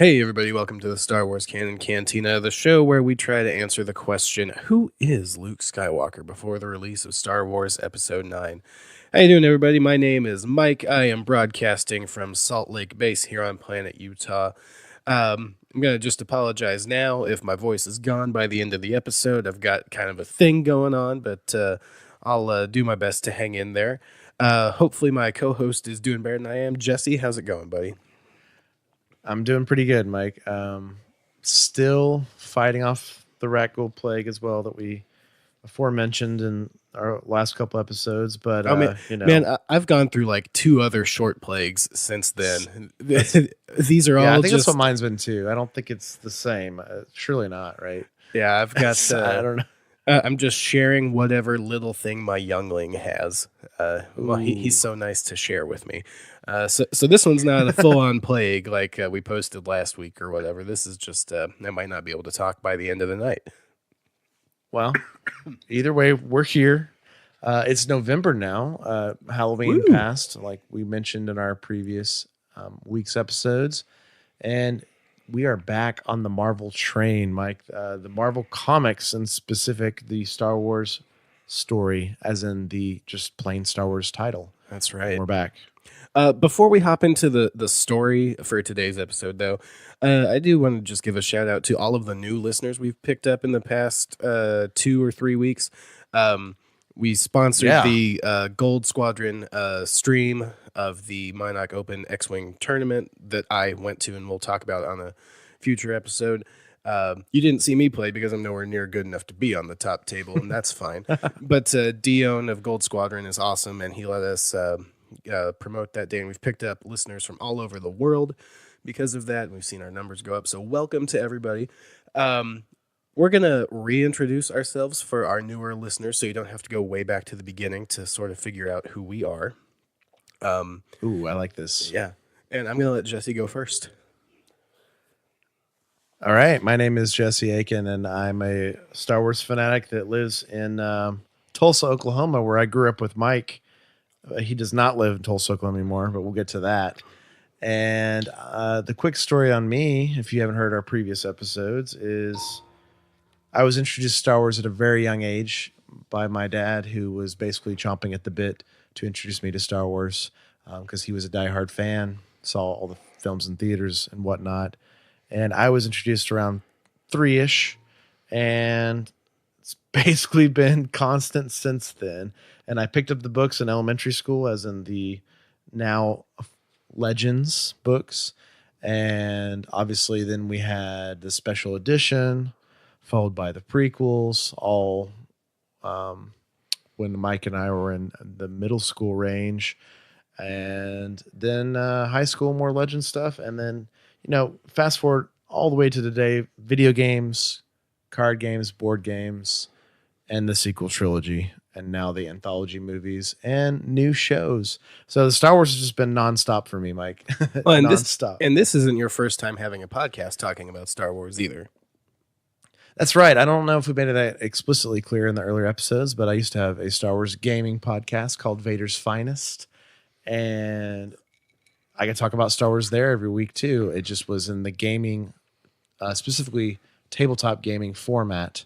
Hey everybody, welcome to the Star Wars Canon Cantina, the show where we try to answer the question, who is Luke Skywalker, before the release of Star Wars Episode 9. How you doing everybody? My name is Mike. I am broadcasting from Salt Lake Base here on planet Utah. I'm going to just apologize now if my voice is gone by the end of the episode. I've got kind of a thing going on, but I'll do my best to hang in there. Hopefully my co-host is doing better than I am. Jesse, how's it going, buddy? I'm doing pretty good, Mike. Still fighting off the rat ghoul plague as well that we aforementioned in our last couple episodes. But man, I've gone through like 2 other short plagues since then. These are all. I think that's what mine's been too. I don't think it's the same. Surely not, right? Yeah, I've got. I don't know. I'm just sharing whatever little thing my youngling has. Well, he's so nice to share with me. So this one's not a full-on plague like we posted last week or whatever. This is just I might not be able to talk by the end of the night. Well, either way, we're here. It's November now. Halloween passed, like we mentioned in our previous week's episodes, and we are back on the Marvel train, Mike. The Marvel comics, in specific, the Star Wars story, as in the just plain Star Wars title. That's right. We're back. Before we hop into the story for today's episode, though, I do want to just give a shout out to all of the new listeners we've picked up in the past 2 or 3 weeks. We sponsored the Gold Squadron stream of the Minok Open X-Wing tournament that I went to, and we'll talk about on a future episode. You didn't see me play because I'm nowhere near good enough to be on the top table, and that's fine. But Dion of Gold Squadron is awesome, and he let us promote that day, and we've picked up listeners from all over the world because of that, and we've seen our numbers go up. So welcome to everybody. We're going to reintroduce ourselves for our newer listeners, so you don't have to go way back to the beginning to sort of figure out who we are. Ooh, I like this. Yeah. And I'm going to let Jesse go first. All right. My name is Jesse Aiken, and I'm a Star Wars fanatic that lives in Tulsa, Oklahoma, where I grew up with Mike. He does not live in Tulsa, Oklahoma anymore, but we'll get to that. And the quick story on me, if you haven't heard our previous episodes, is I was introduced to Star Wars at a very young age by my dad, who was basically chomping at the bit to introduce me to Star Wars because he was a diehard fan, saw all the films in theaters and whatnot. And I was introduced around 3-ish, and it's basically been constant since then. And I picked up the books in elementary school, as in the now Legends books. And obviously then we had the special edition, followed by the prequels, all when Mike and I were in the middle school range. And then high school, more Legend stuff. And then, fast forward all the way to today, video games, card games, board games, and the sequel trilogy. And now the anthology movies and new shows. So the Star Wars has just been nonstop for me, Mike. Well, and nonstop. This isn't your first time having a podcast talking about Star Wars either. That's right. I don't know if we made it explicitly clear in the earlier episodes, but I used to have a Star Wars gaming podcast called Vader's Finest. And I could talk about Star Wars there every week too. It just was in the gaming, specifically tabletop gaming format.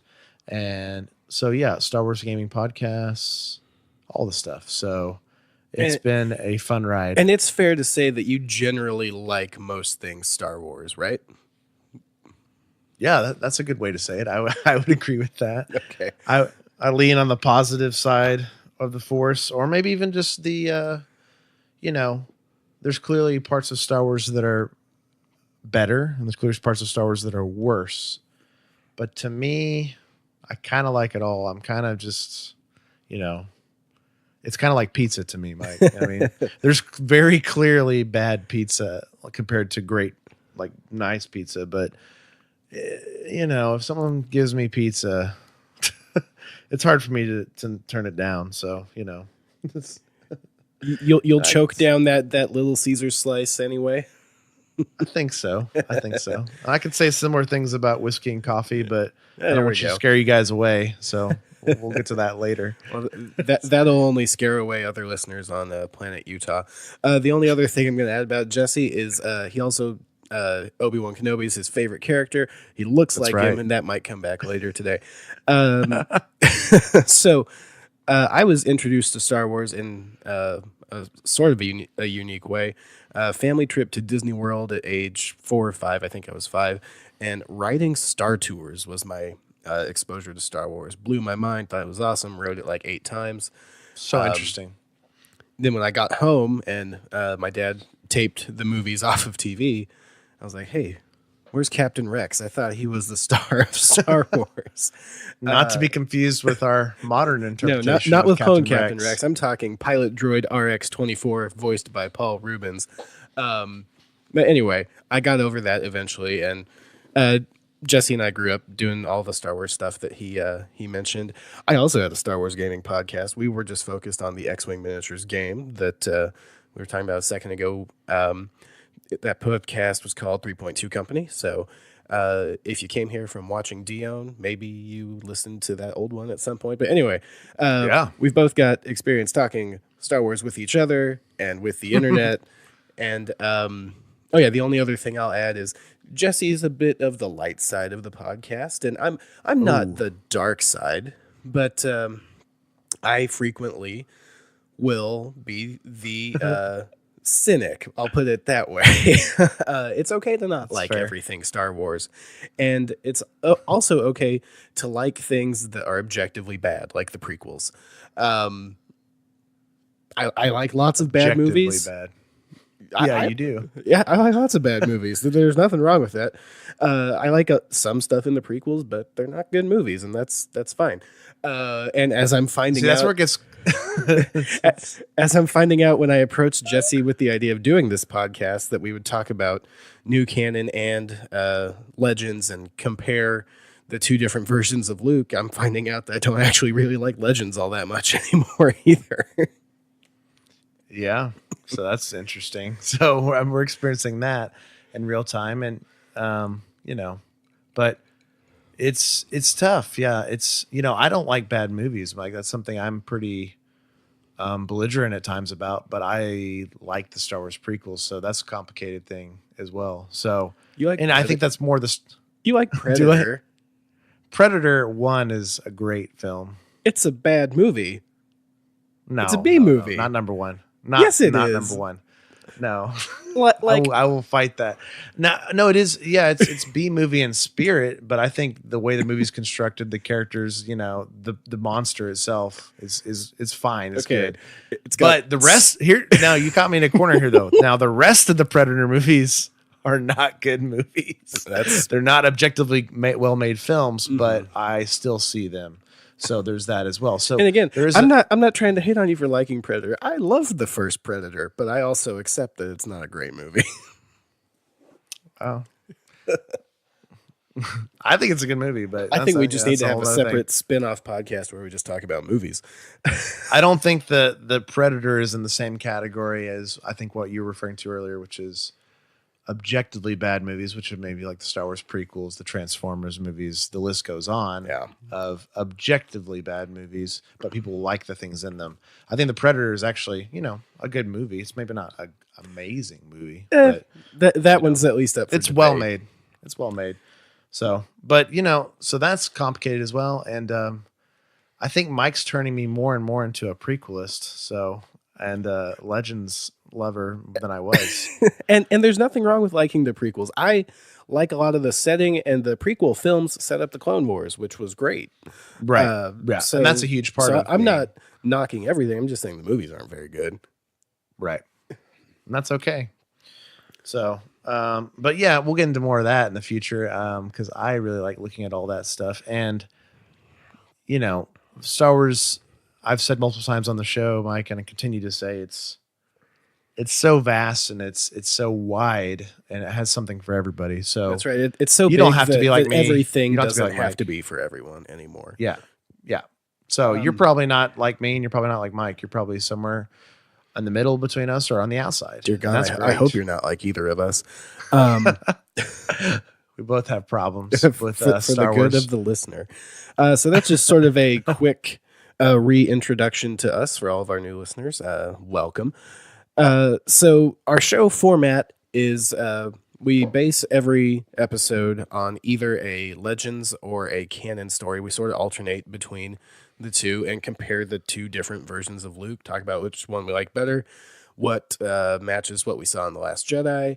And so, yeah, Star Wars gaming podcasts, all the stuff. So it's been a fun ride. And it's fair to say that you generally like most things Star Wars, right? Yeah, that's a good way to say it. I would agree with that. Okay. I lean on the positive side of the Force, or maybe even just the, there's clearly parts of Star Wars that are better, and there's clearly parts of Star Wars that are worse. But to me, I kind of like it all. I'm kind of just, it's kind of like pizza to me, Mike. I mean, there's very clearly bad pizza compared to great, like nice pizza. But, if someone gives me pizza, it's hard for me to turn it down. So, you'll choke down that Little Caesar slice anyway. I think so. I could say similar things about whiskey and coffee, but I don't want to scare you guys away. So we'll get to that later. Well, that'll only scare away other listeners on planet Utah. The only other thing I'm going to add about Jesse is he also Obi-Wan Kenobi is his favorite character. He looks That's like right. him, and that might come back later today. So I was introduced to Star Wars in a sort of a unique way. Family trip to Disney World at age 4 or 5. I think I was 5. And riding Star Tours was my exposure to Star Wars. Blew my mind. Thought it was awesome. Rode it like 8 times. So interesting. Then when I got home and my dad taped the movies off of TV, I was like, hey, where's Captain Rex? I thought he was the star of Star Wars. Not to be confused with our modern No, interpretation. not with clone Captain Captain Rex. I'm talking pilot droid RX-24, voiced by Paul Rubens. But anyway, I got over that eventually, and Jesse and I grew up doing all the Star Wars stuff that he mentioned. I also had a Star Wars gaming podcast. We were just focused on the X-Wing miniatures game that we were talking about a second ago. That podcast was called 3.2 Company. So if you came here from watching Dion, maybe you listened to that old one at some point. But anyway, we've both got experience talking Star Wars with each other and with the internet. And oh yeah, the only other thing I'll add is Jesse's a bit of the light side of the podcast, and I'm not the dark side, but I frequently will be the cynic. I'll put it that way. It's okay to not like everything Star Wars, and it's also okay to like things that are objectively bad, like the prequels. I like lots of bad movies. Bad. Yeah, you do. Yeah, I like lots of bad movies. There's nothing wrong with that. I like some stuff in the prequels, but they're not good movies, and that's fine. And as I'm finding out, that's where it gets. as I'm finding out when I approached Jesse with the idea of doing this podcast, that we would talk about new canon and Legends and compare the two different versions of Luke, I'm finding out that I don't actually really like Legends all that much anymore either. Yeah, so that's interesting. So we're experiencing that in real time, and but it's tough. Yeah, it's I don't like bad movies. Like that's something I'm pretty belligerent at times about. But I like the Star Wars prequels, so that's a complicated thing as well. So I think that's more you like Predator. Predator 1 is a great film. It's a bad movie. No, it's a B movie. Not number one. Yes, it not is. Number one. No, like I will fight that. No, it is. Yeah, it's B movie in spirit, but I think the way the movie's constructed, the characters, the monster itself is fine. It's good. But the rest here now, you caught me in a corner here though. Now the rest of the Predator movies are not good movies. They're not objectively well made films, but I still see them. So there's that as well. So and again, I'm not trying to hate on you for liking Predator. I loved the first Predator, but I also accept that it's not a great movie. Oh, I think it's a good movie, but I think we just need to have a separate spin-off podcast where we just talk about movies. I don't think the Predator is in the same category as I think what you were referring to earlier, which is objectively bad movies, which would maybe like the Star Wars prequels, the Transformers movies, the list goes on of objectively bad movies, but people like the things in them. I think the Predator is actually, a good movie. It's maybe not an amazing movie, but that one's at least up for it's debate. well made. It's well made. So, but so that's complicated as well. And I think Mike's turning me more and more into a prequelist. So, and Legends lover than I was. and there's nothing wrong with liking the prequels. I like a lot of the setting, and the prequel films set up the Clone Wars, which was great. Right. So, and that's a huge part of it. I'm not knocking everything. I'm just saying the movies aren't very good. Right. And that's okay. So, but yeah, we'll get into more of that in the future because I really like looking at all that stuff. And, Star Wars, I've said multiple times on the show, Mike, and I continue to say it's so vast and it's so wide and it has something for everybody. So that's right. It's so you big don't have to be like me. Everything doesn't have have to be for everyone anymore. Yeah. Yeah. So you're probably not like me and you're probably not like Mike. You're probably somewhere in the middle between us or on the outside. Dear God, I hope you're not like either of us. We both have problems with for Star the good Wars. of the listener. So that's just sort of a quick reintroduction to us for all of our new listeners. Welcome. So our show format is we base every episode on either a Legends or a canon story. We sort of alternate between the two and compare the two different versions of Luke, talk about which one we like better, what matches what we saw in The Last Jedi,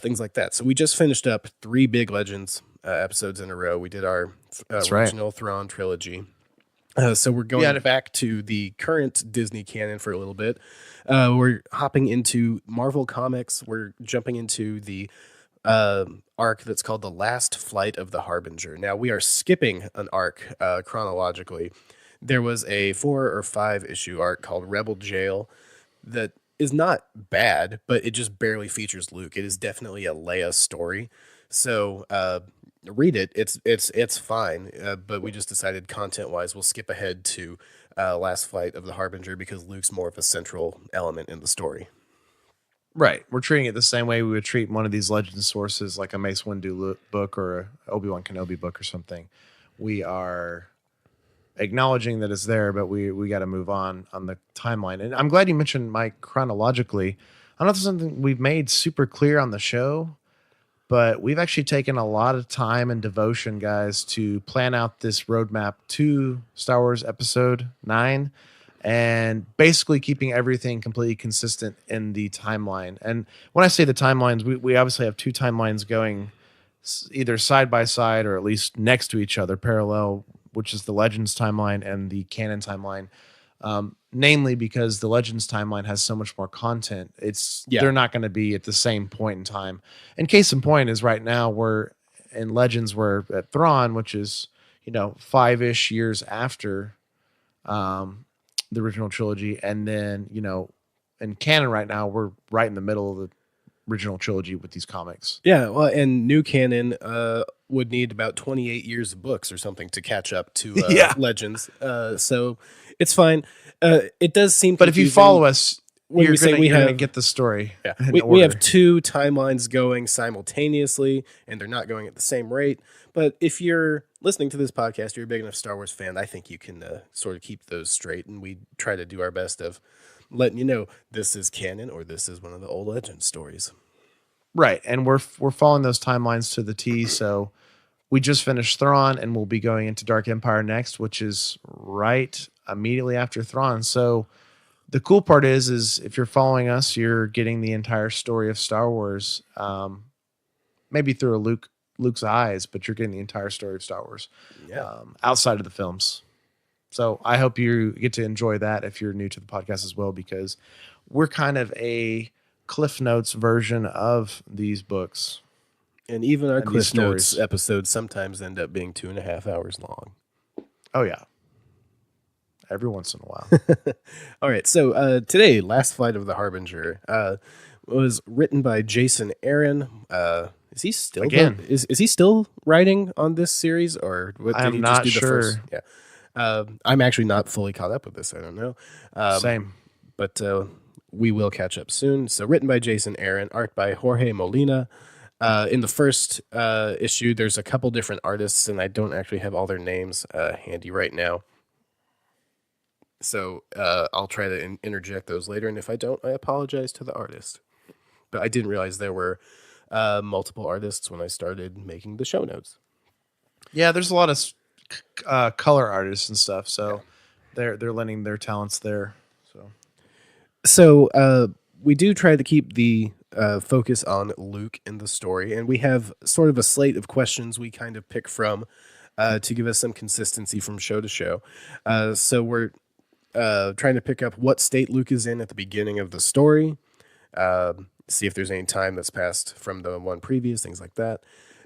things like that. So we just finished up 3 big Legends episodes in a row. We did our original Thrawn trilogy. So we're going back to the current Disney canon for a little bit. We're hopping into Marvel Comics. We're jumping into the arc that's called The Last Flight of the Harbinger. Now, we are skipping an arc chronologically. There was a 4 or 5 issue arc called Rebel Jail that is not bad, but it just barely features Luke. It is definitely a Leia story. So read it. It's fine. But we just decided content-wise, we'll skip ahead to Last Flight of the Harbinger because Luke's more of a central element in the story. Right. We're treating it the same way we would treat one of these legend sources like a Mace Windu book or a Obi-Wan Kenobi book or something. We are acknowledging that it's there, but we got to move on the timeline. And I'm glad you mentioned Mike chronologically. I don't know if it's something we've made super clear on the show, but we've actually taken a lot of time and devotion, guys, to plan out this roadmap to Star Wars Episode 9 and basically keeping everything completely consistent in the timeline. And when I say the timelines, we obviously have 2 timelines going either side by side or at least next to each other, parallel, which is the Legends timeline and the canon timeline. Namely because the Legends timeline has so much more content. They're not going to be at the same point in time. And case in point is right now we're in Legends, we're at Thrawn, which is, 5-ish years after the original trilogy. And then, in canon right now, we're right in the middle of the original trilogy with these comics. Yeah, well, and new canon would need about 28 years of books or something to catch up to Legends. So it's fine. It does seem But if you follow us, you're going to get the story. Yeah, we have 2 timelines going simultaneously, and they're not going at the same rate. But if you're listening to this podcast, you're a big enough Star Wars fan, I think you can sort of keep those straight, and we try to do our best of letting you know this is canon or this is one of the old Legend stories. Right, and we're following those timelines to the T, so we just finished Thrawn, and we'll be going into Dark Empire next, which is right immediately after Thrawn. So the cool part is if you're following us, you're getting the entire story of Star Wars, maybe through Luke's eyes, but you're getting the entire story of Star Wars outside of the films. So I hope you get to enjoy that if you're new to the podcast as well, because we're kind of a Cliff Notes version of these books. And even our Cliff Notes episodes sometimes end up being 2.5 hours long. Oh, yeah. Every once in a while. All right. So today, Last Flight of the Harbinger was written by Jason Aaron. Is he still is he still writing on this series, or what, did I'm he not just do sure. The first? Yeah. I'm actually not fully caught up with this. I don't know. Same. But we will catch up soon. So written by Jason Aaron, art by Jorge Molina. In the first issue, there's a couple different artists, and I don't actually have all their names handy right now. So I'll try to interject those later, and if I don't, I apologize to the artist. But I didn't realize there were multiple artists when I started making the show notes. Yeah, there's a lot of color artists and stuff, so they're lending their talents there. So we do try to keep the focus on Luke in the story, and we have sort of a slate of questions we kind of pick from to give us some consistency from show to show. So we're trying to pick up what state Luke is in at the beginning of the story, see if there's any time that's passed from the one previous, things like that.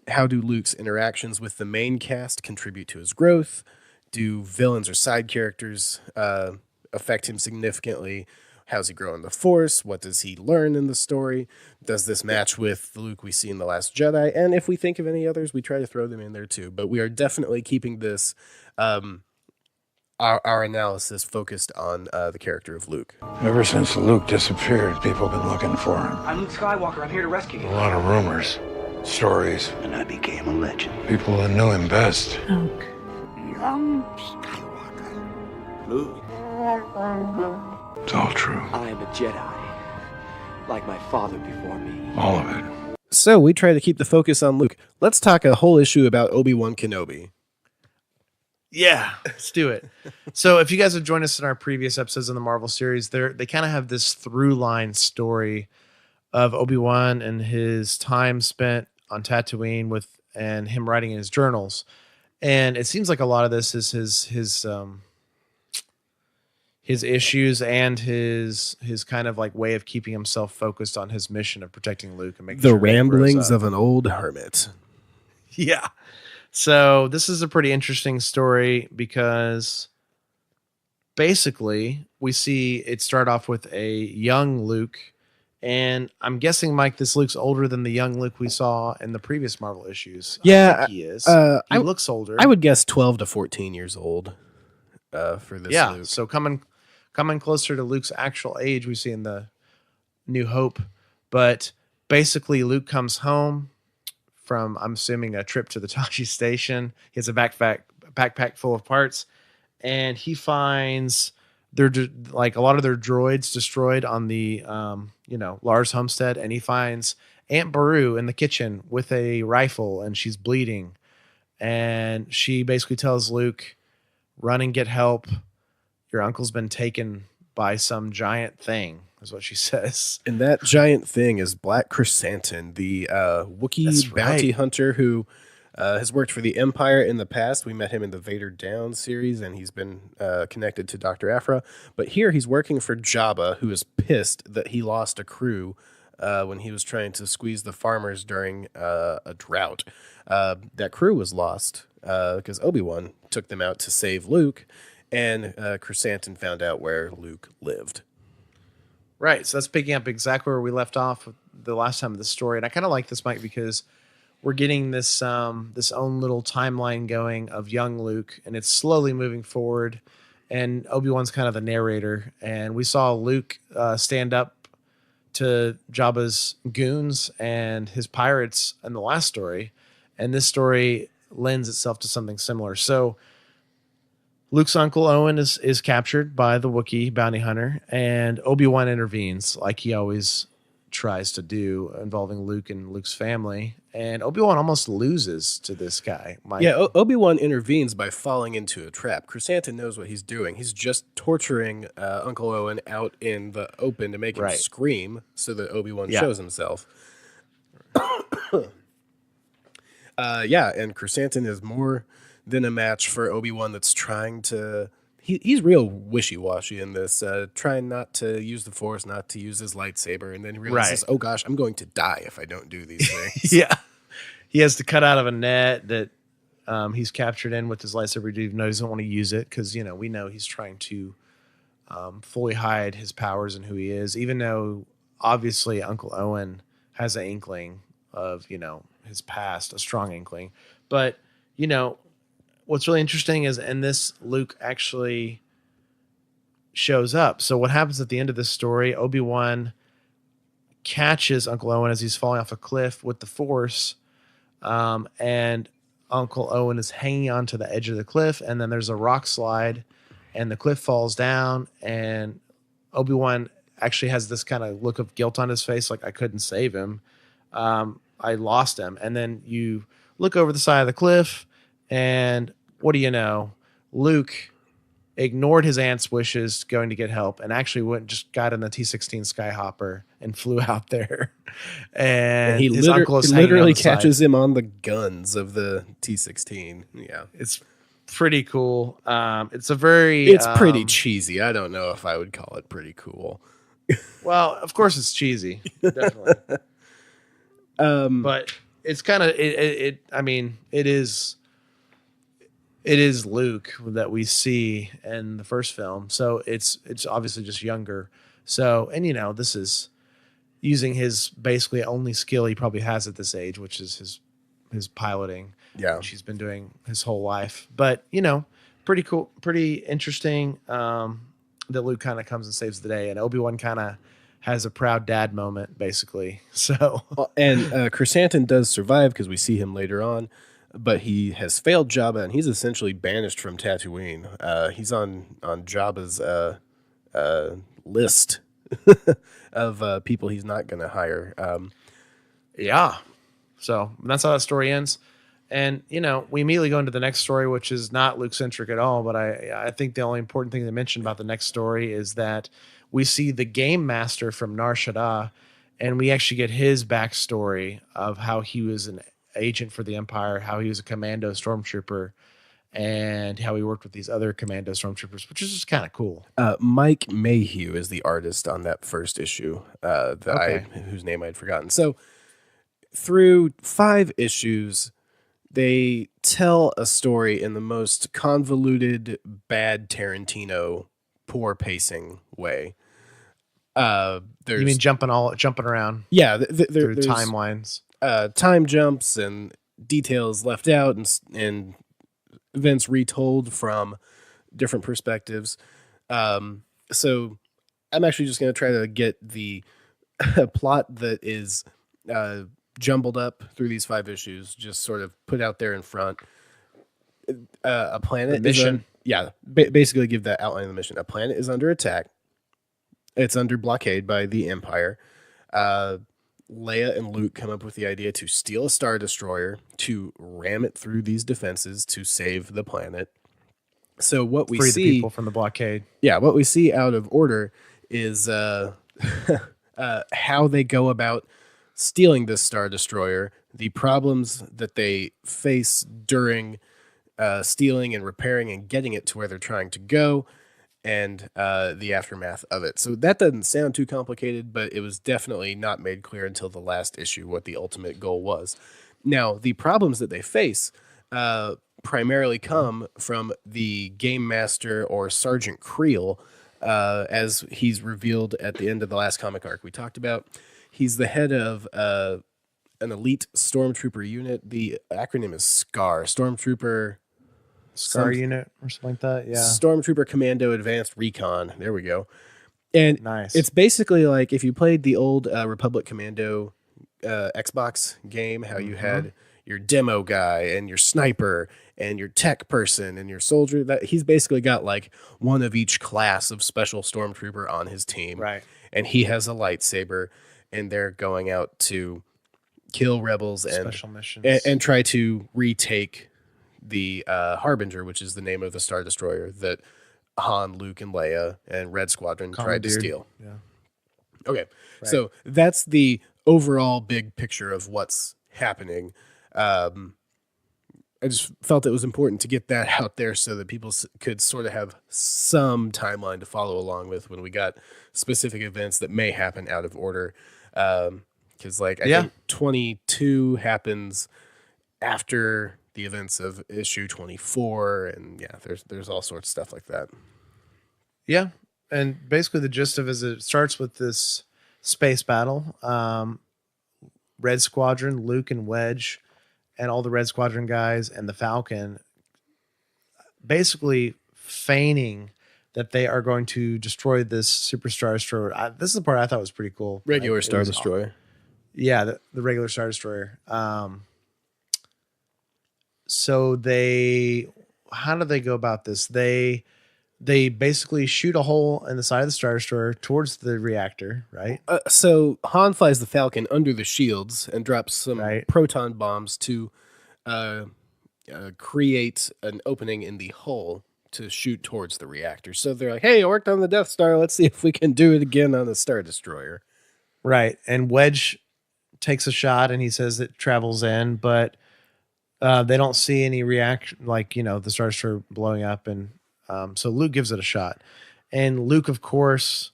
How do Luke's interactions with the main cast contribute to his growth? Do villains or side characters affect him significantly? How's he grow in the Force? What does he learn in the story? Does this match with the Luke we see in The Last Jedi? And if we think of any others, we try to throw them in there too. But we are definitely keeping this, our analysis focused on the character of Luke. Ever since Luke disappeared, people have been looking for him. I'm Luke Skywalker. I'm here to rescue you. A lot of rumors, stories. And I became a legend. People that knew him best. Luke. Young Skywalker. Luke. It's all true. I am a Jedi, like my father before me. All of it. So we try to keep the focus on Luke. Let's talk a whole issue about Obi-Wan Kenobi. Yeah, let's do it. So if you guys have joined us in our previous episodes in the Marvel series, they kind of have this through line story of Obi-Wan and his time spent on Tatooine and him writing in his journals. And it seems like a lot of this is his issues and his kind of like way of keeping himself focused on his mission of protecting Luke and making The sure that he grows ramblings up. of an old hermit. Yeah. So this is a pretty interesting story because basically we see it start off with a young Luke. And I'm guessing, Mike, this Luke's older than the young Luke we saw in the previous Marvel issues. Yeah, I think he is. He looks older. I would guess 12 to 14 years old for this Luke. So coming closer to Luke's actual age we see in the New Hope. But basically Luke comes home from, I'm assuming, a trip to the Tashi station. He has a backpack full of parts, and he finds like a lot of their droids destroyed on the Lars homestead, and he finds Aunt Beru in the kitchen with a rifle, and she's bleeding, and she basically tells Luke, "Run and get help. Your uncle's been taken by some giant thing," is what she says. And that giant thing is Black Chrysanthemum, the Wookiee That's bounty right. hunter who has worked for the Empire in the past. We met him in the Vader Down series, and he's been connected to Dr. Aphra. But here he's working for Jabba, who is pissed that he lost a crew when he was trying to squeeze the farmers during a drought. That crew was lost because Obi-Wan took them out to save Luke, and Chrysanthemum found out where Luke lived. Right. So that's picking up exactly where we left off with the last time of the story. And I kind of like this, Mike, because we're getting this this own little timeline going of young Luke, and it's slowly moving forward. And Obi-Wan's kind of the narrator. And we saw Luke stand up to Jabba's goons and his pirates in the last story. And this story lends itself to something similar. So Luke's uncle Owen is captured by the Wookiee bounty hunter, and Obi-Wan intervenes like he always tries to do, involving Luke and Luke's family. And Obi-Wan almost loses to this guy. Yeah, Obi-Wan intervenes by falling into a trap. Chrysanthemum knows what he's doing. He's just torturing Uncle Owen out in the open to make him scream so that Obi-Wan shows himself. And Chrysanthemum is more than a match for Obi-Wan that's trying to... He's real wishy-washy in this, trying not to use the Force, not to use his lightsaber, and then he realizes, oh gosh, I'm going to die if I don't do these things. Yeah. He has to cut out of a net that he's captured in with his lightsaber, even though he doesn't want to use it, because, we know he's trying to fully hide his powers and who he is, even though, obviously, Uncle Owen has an inkling of, his past, a strong inkling. But, what's really interesting is in this, Luke actually shows up. So what happens at the end of this story, Obi-Wan catches Uncle Owen as he's falling off a cliff with the Force, and Uncle Owen is hanging onto the edge of the cliff, and then there's a rock slide, and the cliff falls down, and Obi-Wan actually has this kind of look of guilt on his face, like, I couldn't save him. I lost him. And then you look over the side of the cliff, and what do you know? Luke ignored his aunt's wishes going to get help and actually just got in the T-16 Skyhopper and flew out there. And he his uncle is literally catches him on the guns of the T-16. Yeah. It's pretty cool. It's pretty cheesy. I don't know if I would call it pretty cool. Well, of course it's cheesy. Definitely. But it's kind of, it is Luke that we see in the first film. So it's obviously just younger. So, and this is using his basically only skill he probably has at this age, which is his piloting. Yeah. Which he's been doing his whole life. But, pretty cool, pretty interesting that Luke kind of comes and saves the day. And Obi-Wan kind of has a proud dad moment, basically. So, and Chrysanthemum does survive because we see him later on. But he has failed Jabba, and he's essentially banished from Tatooine. He's on Jabba's list of people he's not going to hire. Yeah. So that's how that story ends. And, we immediately go into the next story, which is not Luke-centric at all. But I think the only important thing to mention about the next story is that we see the game master from Nar Shaddaa, and we actually get his backstory of how he was an agent for the Empire, how he was a commando stormtrooper, and how he worked with these other commando stormtroopers, which is just kind of cool. Mike Mayhew is the artist on that first issue, whose name I'd forgotten. So through 5 issues, they tell a story in the most convoluted, bad Tarantino, poor pacing way. You mean jumping around? Yeah, through timelines, time jumps and details left out, and events retold from different perspectives. So I'm actually just going to try to get the plot that is jumbled up through these 5 issues, just sort of put out there in front. A planet, the mission. Basically give that outline of the mission. A planet is under attack. It's under blockade by the Empire. Leia and Luke come up with the idea to steal a Star Destroyer, to ram it through these defenses to save the planet. So what we free see, the people from the blockade. Yeah, what we see out of order is how they go about stealing this Star Destroyer, the problems that they face during stealing and repairing and getting it to where they're trying to go, and the aftermath of it. So that doesn't sound too complicated, but it was definitely not made clear until the last issue what the ultimate goal was. Now, the problems that they face primarily come from the game master, or Sergeant Creel, as he's revealed at the end of the last comic arc we talked about. He's the head of an elite stormtrooper unit. The acronym is SCAR, Stormtrooper Unit or something like that. Yeah. Stormtrooper Commando Advanced Recon. There we go. And nice. It's basically like if you played the old Republic Commando Xbox game, how you had your demo guy and your sniper and your tech person and your soldier. That he's basically got like one of each class of special stormtrooper on his team. Right. And he has a lightsaber, and they're going out to kill rebels and special missions and try to retake the Harbinger, which is the name of the Star Destroyer that Han, Luke, and Leia and Red Squadron tried to steal. Yeah. Okay. Right. So that's the overall big picture of what's happening. I just felt it was important to get that out there so that people could sort of have some timeline to follow along with when we got specific events that may happen out of order. Because I think 22 happens after the events of issue 24, and there's all sorts of stuff like that. Yeah, and basically the gist of it is it starts with this space battle. Red Squadron, Luke and Wedge, and all the Red Squadron guys and the Falcon basically feigning that they are going to destroy this Super Star Destroyer. This is the part I thought was pretty cool. Regular Star Destroyer. Yeah, the regular Star Destroyer. So how do they go about this? They basically shoot a hole in the side of the Star Destroyer towards the reactor, right? So Han flies the Falcon under the shields and drops some proton bombs to create an opening in the hull to shoot towards the reactor. So they're like, hey, I worked on the Death Star. Let's see if we can do it again on the Star Destroyer. Right. And Wedge takes a shot and he says it travels in, but they don't see any reaction, the Star Destroyer blowing up. And so Luke gives it a shot. And Luke, of course,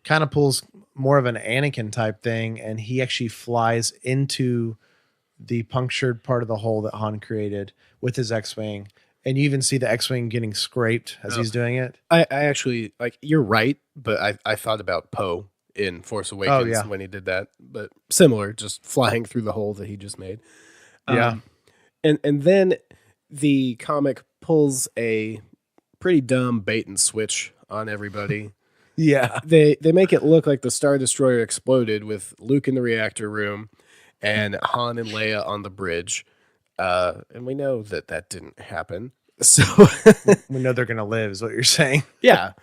kind of pulls more of an Anakin type thing, and he actually flies into the punctured part of the hole that Han created with his X-Wing. And you even see the X-Wing getting scraped as he's doing it. I actually, you're right, but I thought about Poe in Force Awakens when he did that. But similar, just flying through the hole that he just made. Yeah. And then the comic pulls a pretty dumb bait and switch on everybody. Yeah. They make it look like the Star Destroyer exploded with Luke in the reactor room and Han and Leia on the bridge. And we know that didn't happen. So we know they're going to live is what you're saying. Yeah.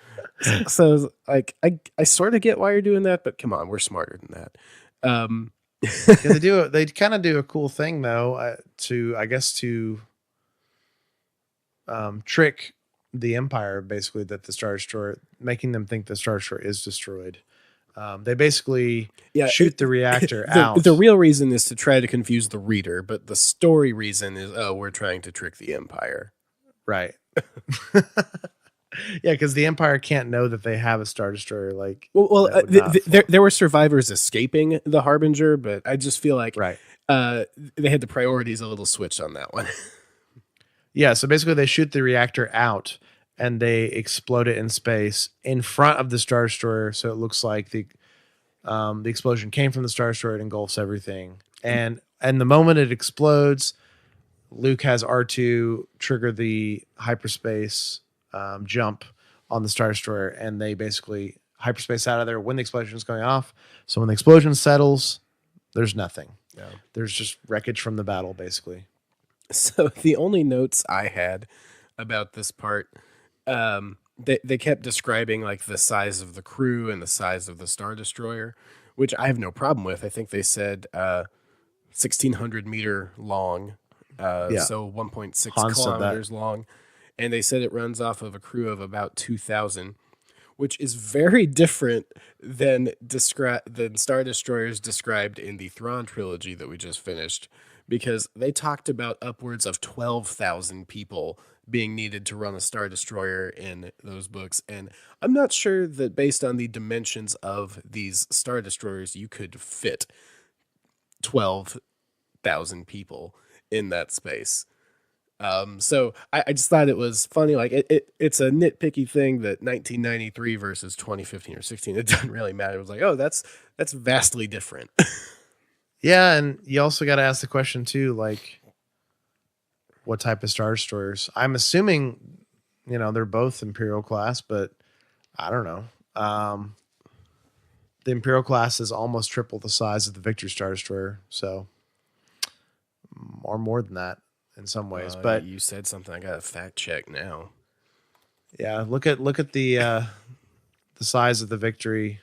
So I sort of get why you're doing that, but come on, we're smarter than that. Yeah, they kind of do a cool thing though, to trick the Empire, basically, that the Star Destroyer, making them think the Star Destroyer is destroyed. They basically shoot the reactor out. The real reason is to try to confuse the reader, but the story reason is, oh, we're trying to trick the Empire. Right. Yeah, because the Empire can't know that they have a Star Destroyer. Like, there were survivors escaping the Harbinger, but I just feel like right. They had the priorities a little switched on that one. Yeah, so basically they shoot the reactor out and they explode it in space in front of the Star Destroyer, so it looks like the explosion came from the Star Destroyer. It engulfs everything, and the moment it explodes, Luke has R2 trigger the hyperspace jump on the Star Destroyer, and they basically hyperspace out of there when the explosion is going off. So when the explosion settles, there's nothing. Yeah. There's just wreckage from the battle, basically. So the only notes I had about this part, they kept describing like the size of the crew and the size of the Star Destroyer, which I have no problem with. I think they said 1,600 meter long, so 1.6 kilometers long. And they said it runs off of a crew of about 2,000, which is very different than Star Destroyers described in the Thrawn trilogy that we just finished, because they talked about upwards of 12,000 people being needed to run a Star Destroyer in those books. And I'm not sure that based on the dimensions of these Star Destroyers, you could fit 12,000 people in that space. So I just thought it was funny. Like it's a nitpicky thing that 1993 versus 2015 or 16, it doesn't really matter. It was like, oh, that's vastly different. Yeah, and you also got to ask the question too, like, what type of Star Destroyers? I'm assuming, they're both Imperial class, but I don't know. The Imperial class is almost triple the size of the Victory Star Destroyer, so, or more than that in some ways. But you said something, I got to fact check now. Yeah, look at the size of the Victory,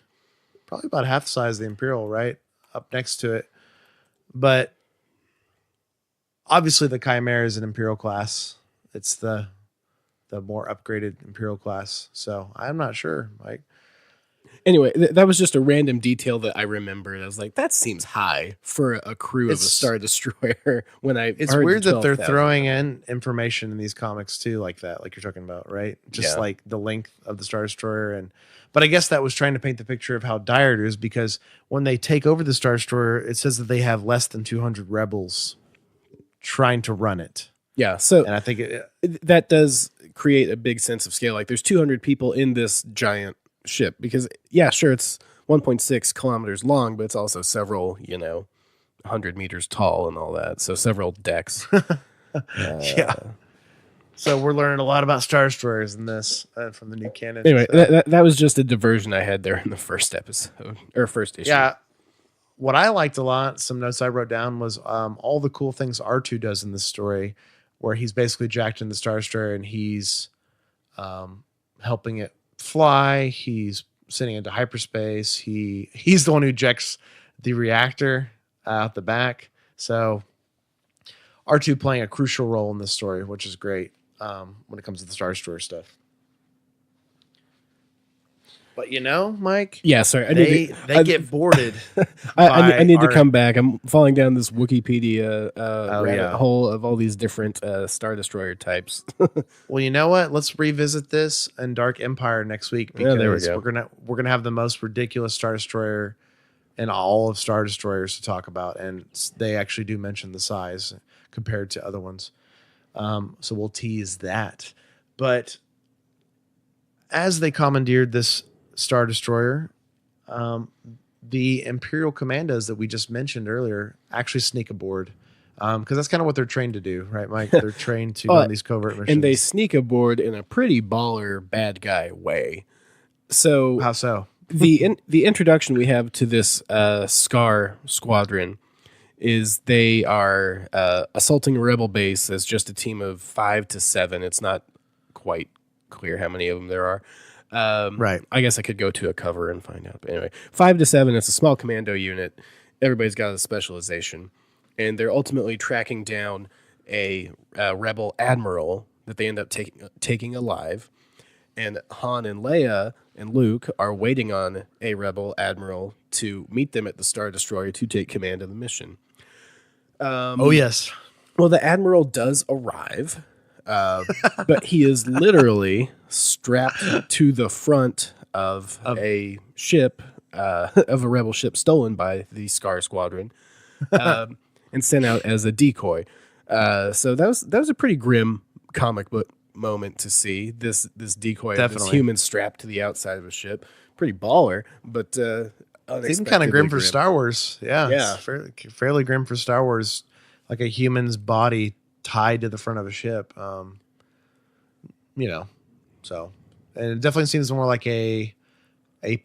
probably about half the size of the Imperial, right up next to it. But obviously the Chimera is an Imperial class. It's the more upgraded Imperial class. So I'm not sure, Mike. Anyway, that was just a random detail that I remembered. I was like, that seems high for a crew of a Star Destroyer. It's weird that they're throwing in information in these comics too, like that, like you're talking about, right? Just like the length of the Star Destroyer. But I guess that was trying to paint the picture of how dire it is, because when they take over the Star Destroyer, it says that they have less than 200 rebels trying to run it. Yeah, so and I think that does create a big sense of scale. Like there's 200 people in this giant ship, because sure, it's 1.6 kilometers long, but it's also several 100 meters tall and all that, so several decks. Yeah, so we're learning a lot about Star Destroyers in this from the new canon. Anyway, that was just a diversion I had there in the first episode or first issue. Yeah, what I liked a lot, some notes I wrote down, was all the cool things R2 does in this story, where he's basically jacked in the Star Destroyer and he's helping it fly. He's sending into hyperspace. He's the one who ejects the reactor out the back. So R2 playing a crucial role in this story, which is great when it comes to the Star Destroyer stuff. But Mike, yeah, sorry, they get boarded. I need to come back. I'm falling down this Wikipedia rabbit hole of all these different Star Destroyer types. Well, you know what? Let's revisit this in Dark Empire next week, because we're gonna have the most ridiculous Star Destroyer in all of Star Destroyers to talk about, and they actually do mention the size compared to other ones. So we'll tease that. But as they commandeered this Star Destroyer, the Imperial commandos that we just mentioned earlier actually sneak aboard, because that's kind of what they're trained to do, right, Mike? They're trained to run these covert missions, and they sneak aboard in a pretty baller bad guy way. So how so? the introduction we have to this Scar squadron is they are assaulting a rebel base as just a team of 5 to 7. It's not quite clear how many of them there are. Right. I guess I could go to a cover and find out. But anyway, 5 to 7. It's a small commando unit, everybody's got a specialization, and they're ultimately tracking down a rebel admiral that they end up taking alive. And Han and Leia and Luke are waiting on a rebel admiral to meet them at the Star Destroyer to take command of the mission. Oh, yes. Well, the admiral does arrive, but he is literally strapped to the front of a ship, of a rebel ship stolen by the Scar Squadron, and sent out as a decoy. So that was a pretty grim comic book moment to see this decoy, this human strapped to the outside of a ship. Pretty baller, but it's even kind of grim for Star Wars. Yeah, it's fairly grim for Star Wars, like a human's body tied to the front of a ship. So, and it definitely seems more like a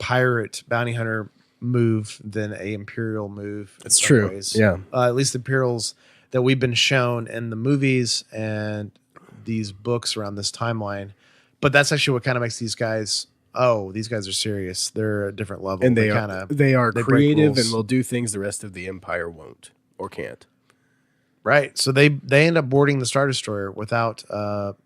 pirate bounty hunter move than a Imperial move. It's true. Ways. Yeah, at least the Imperials that we've been shown in the movies and these books around this timeline. But that's actually what kind of makes these guys. Oh, these guys are serious. They're a different level. And they are creative and will do things the rest of the Empire won't or can't. Right. So they end up boarding the Star Destroyer without our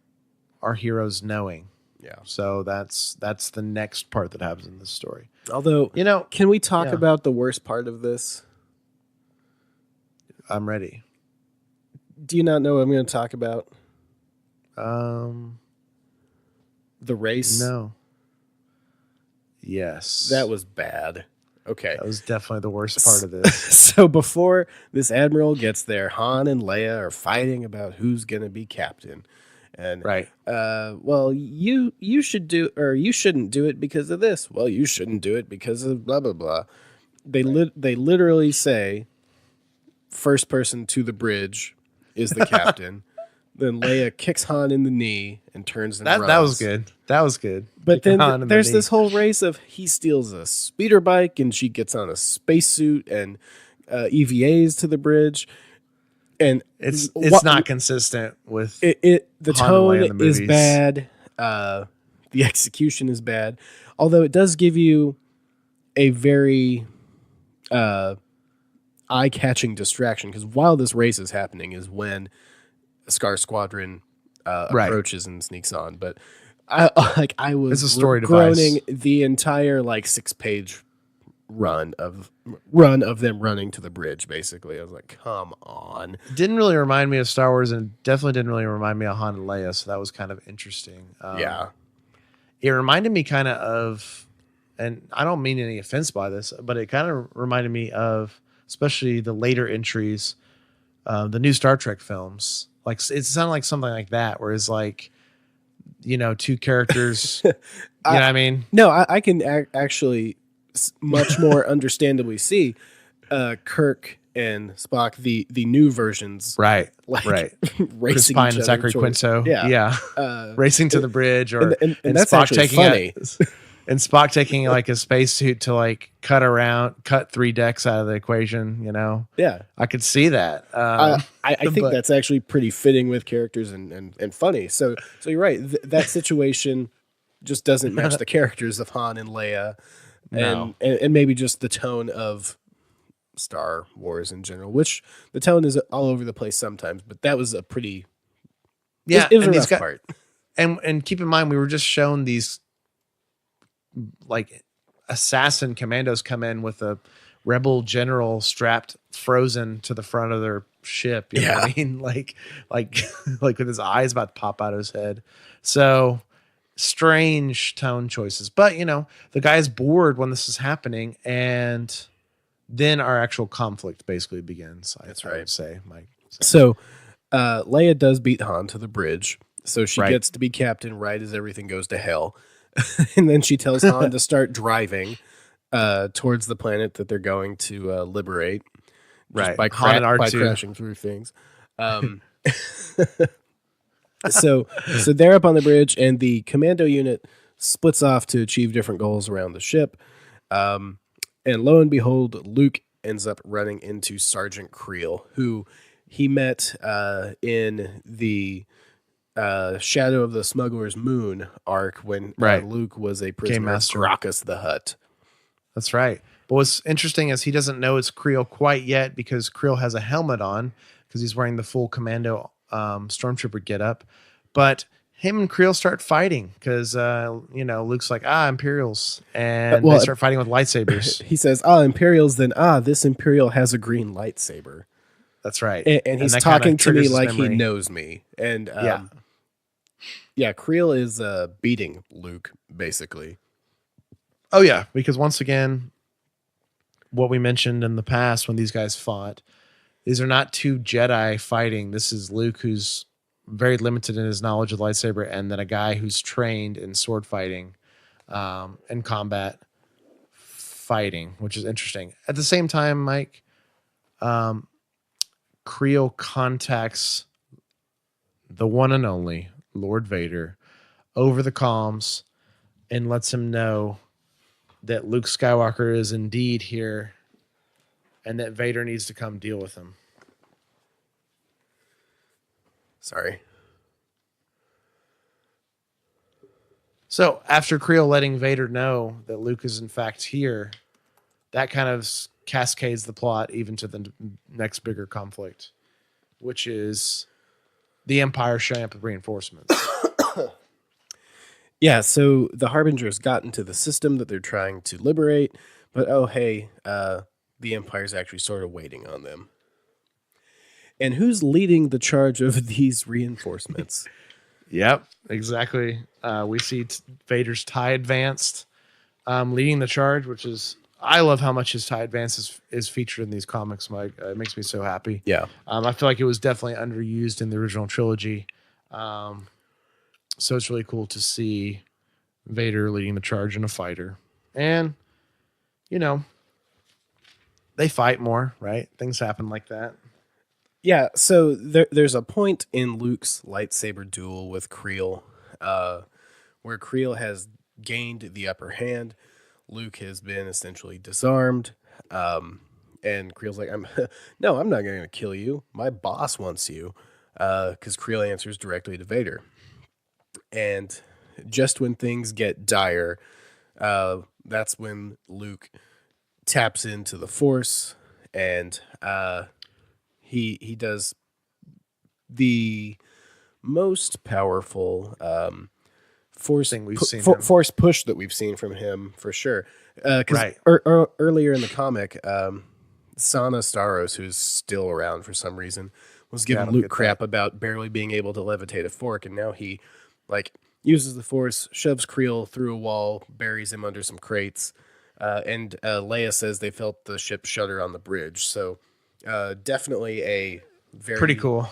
heroes knowing. Yeah. So that's the next part that happens in this story. Although, can we talk about the worst part of this? I'm ready. Do you not know what I'm going to talk about? The race? No. Yes. That was bad. Okay. That was definitely the worst part of this. So before this admiral gets there, Han and Leia are fighting about who's going to be captain. And right. Well, you should do, or you shouldn't do it because of this. Well, you shouldn't do it because of blah blah blah. They literally say, first person to the bridge is the captain. Then Leia kicks Han in the knee and turns and runs. That was good. That was good. But then there's this whole race of he steals a speeder bike and she gets on a spacesuit and EVAs to the bridge. And it's not consistent with the tone is bad. The execution is bad. Although it does give you a very eye-catching distraction, because while this race is happening is when Scar Squadron approaches and sneaks on. But I was it's a story groaning device. The entire 6-page run of them running to the bridge. Basically, I was like, "Come on!" Didn't really remind me of Star Wars, and definitely didn't really remind me of Han and Leia. So that was kind of interesting. It reminded me kind of, and I don't mean any offense by this, but it kind of reminded me of, especially the later entries, the new Star Trek films. Like it sounded like something like that, where it's two characters. You know what I mean? No, I can actually much more understandably see Kirk and Spock, the new versions, right? Racing Chris Pine and Zachary Quinto, racing to the bridge, or and that's Spock taking funny. And Spock taking a spacesuit to cut 3 decks out of the equation, Yeah. I could see that. I think that's actually pretty fitting with characters and funny. So you're right. That situation just doesn't match the characters of Han and Leia and maybe just the tone of Star Wars in general, which the tone is all over the place sometimes, but that was a pretty, it was a rough part. And keep in mind, we were just shown these assassin commandos come in with a rebel general strapped frozen to the front of their ship. You know what I mean? Like with his eyes about to pop out of his head. So strange tone choices, but the guy's bored when this is happening, and then our actual conflict basically begins. That's right. I would say, Mike. So Leia does beat Han to the bridge, so she gets to be captain right as everything goes to hell. And then she tells Han to start driving towards the planet that they're going to liberate, by crashing through things. So they're up on the bridge, and the commando unit splits off to achieve different goals around the ship. And lo and behold, Luke ends up running into Sergeant Creel, who he met in the Shadow of the Smuggler's Moon arc when Luke was a prisoner of Gracchus the Hutt. That's right. But what's interesting is he doesn't know it's Creel quite yet because Creel has a helmet on because he's wearing the full commando stormtrooper getup. But him and Creel start fighting because, Luke's like, Imperials. And they start fighting with lightsabers. He says, Imperials, then, this Imperial has a green lightsaber. That's right. And he's talking to me like he knows me. And Creel is beating Luke, basically. Oh, yeah. Because once again, what we mentioned in the past when these guys fought, these are not two Jedi fighting. This is Luke, who's very limited in his knowledge of lightsaber, and then a guy who's trained in sword fighting and combat fighting, which is interesting. At the same time, Mike, Creel contacts the one and only Lord Vader over the comms and lets him know that Luke Skywalker is indeed here and that Vader needs to come deal with him. Sorry. So after Creel letting Vader know that Luke is in fact here, that kind of cascades the plot even to the next bigger conflict, which is the Empire showing up with reinforcements. Yeah, so the Harbingers got into the system that they're trying to liberate, but the Empire's actually sort of waiting on them. And who's leading the charge of these reinforcements? Yep, exactly. We see Vader's TIE Advanced leading the charge, which is, I love how much his TIE Advance is featured in these comics, Mike. It makes me so happy. Yeah. I feel like it was definitely underused in the original trilogy. So it's really cool to see Vader leading the charge in a fighter. And, they fight more, right? Things happen like that. Yeah, so there's a point in Luke's lightsaber duel with Creel where Creel has gained the upper hand. Luke has been essentially disarmed. And Creel's like, no, I'm not going to kill you. My boss wants you. Because Creel answers directly to Vader. And just when things get dire, that's when Luke taps into the Force and he does the most powerful force push that we've seen from him for sure. Because earlier in the comic, Sana Staros, who's still around for some reason, was giving Luke crap about barely being able to levitate a fork, and now he uses the Force, shoves Creel through a wall, buries him under some crates, and Leia says they felt the ship shudder on the bridge. So definitely a very pretty cool.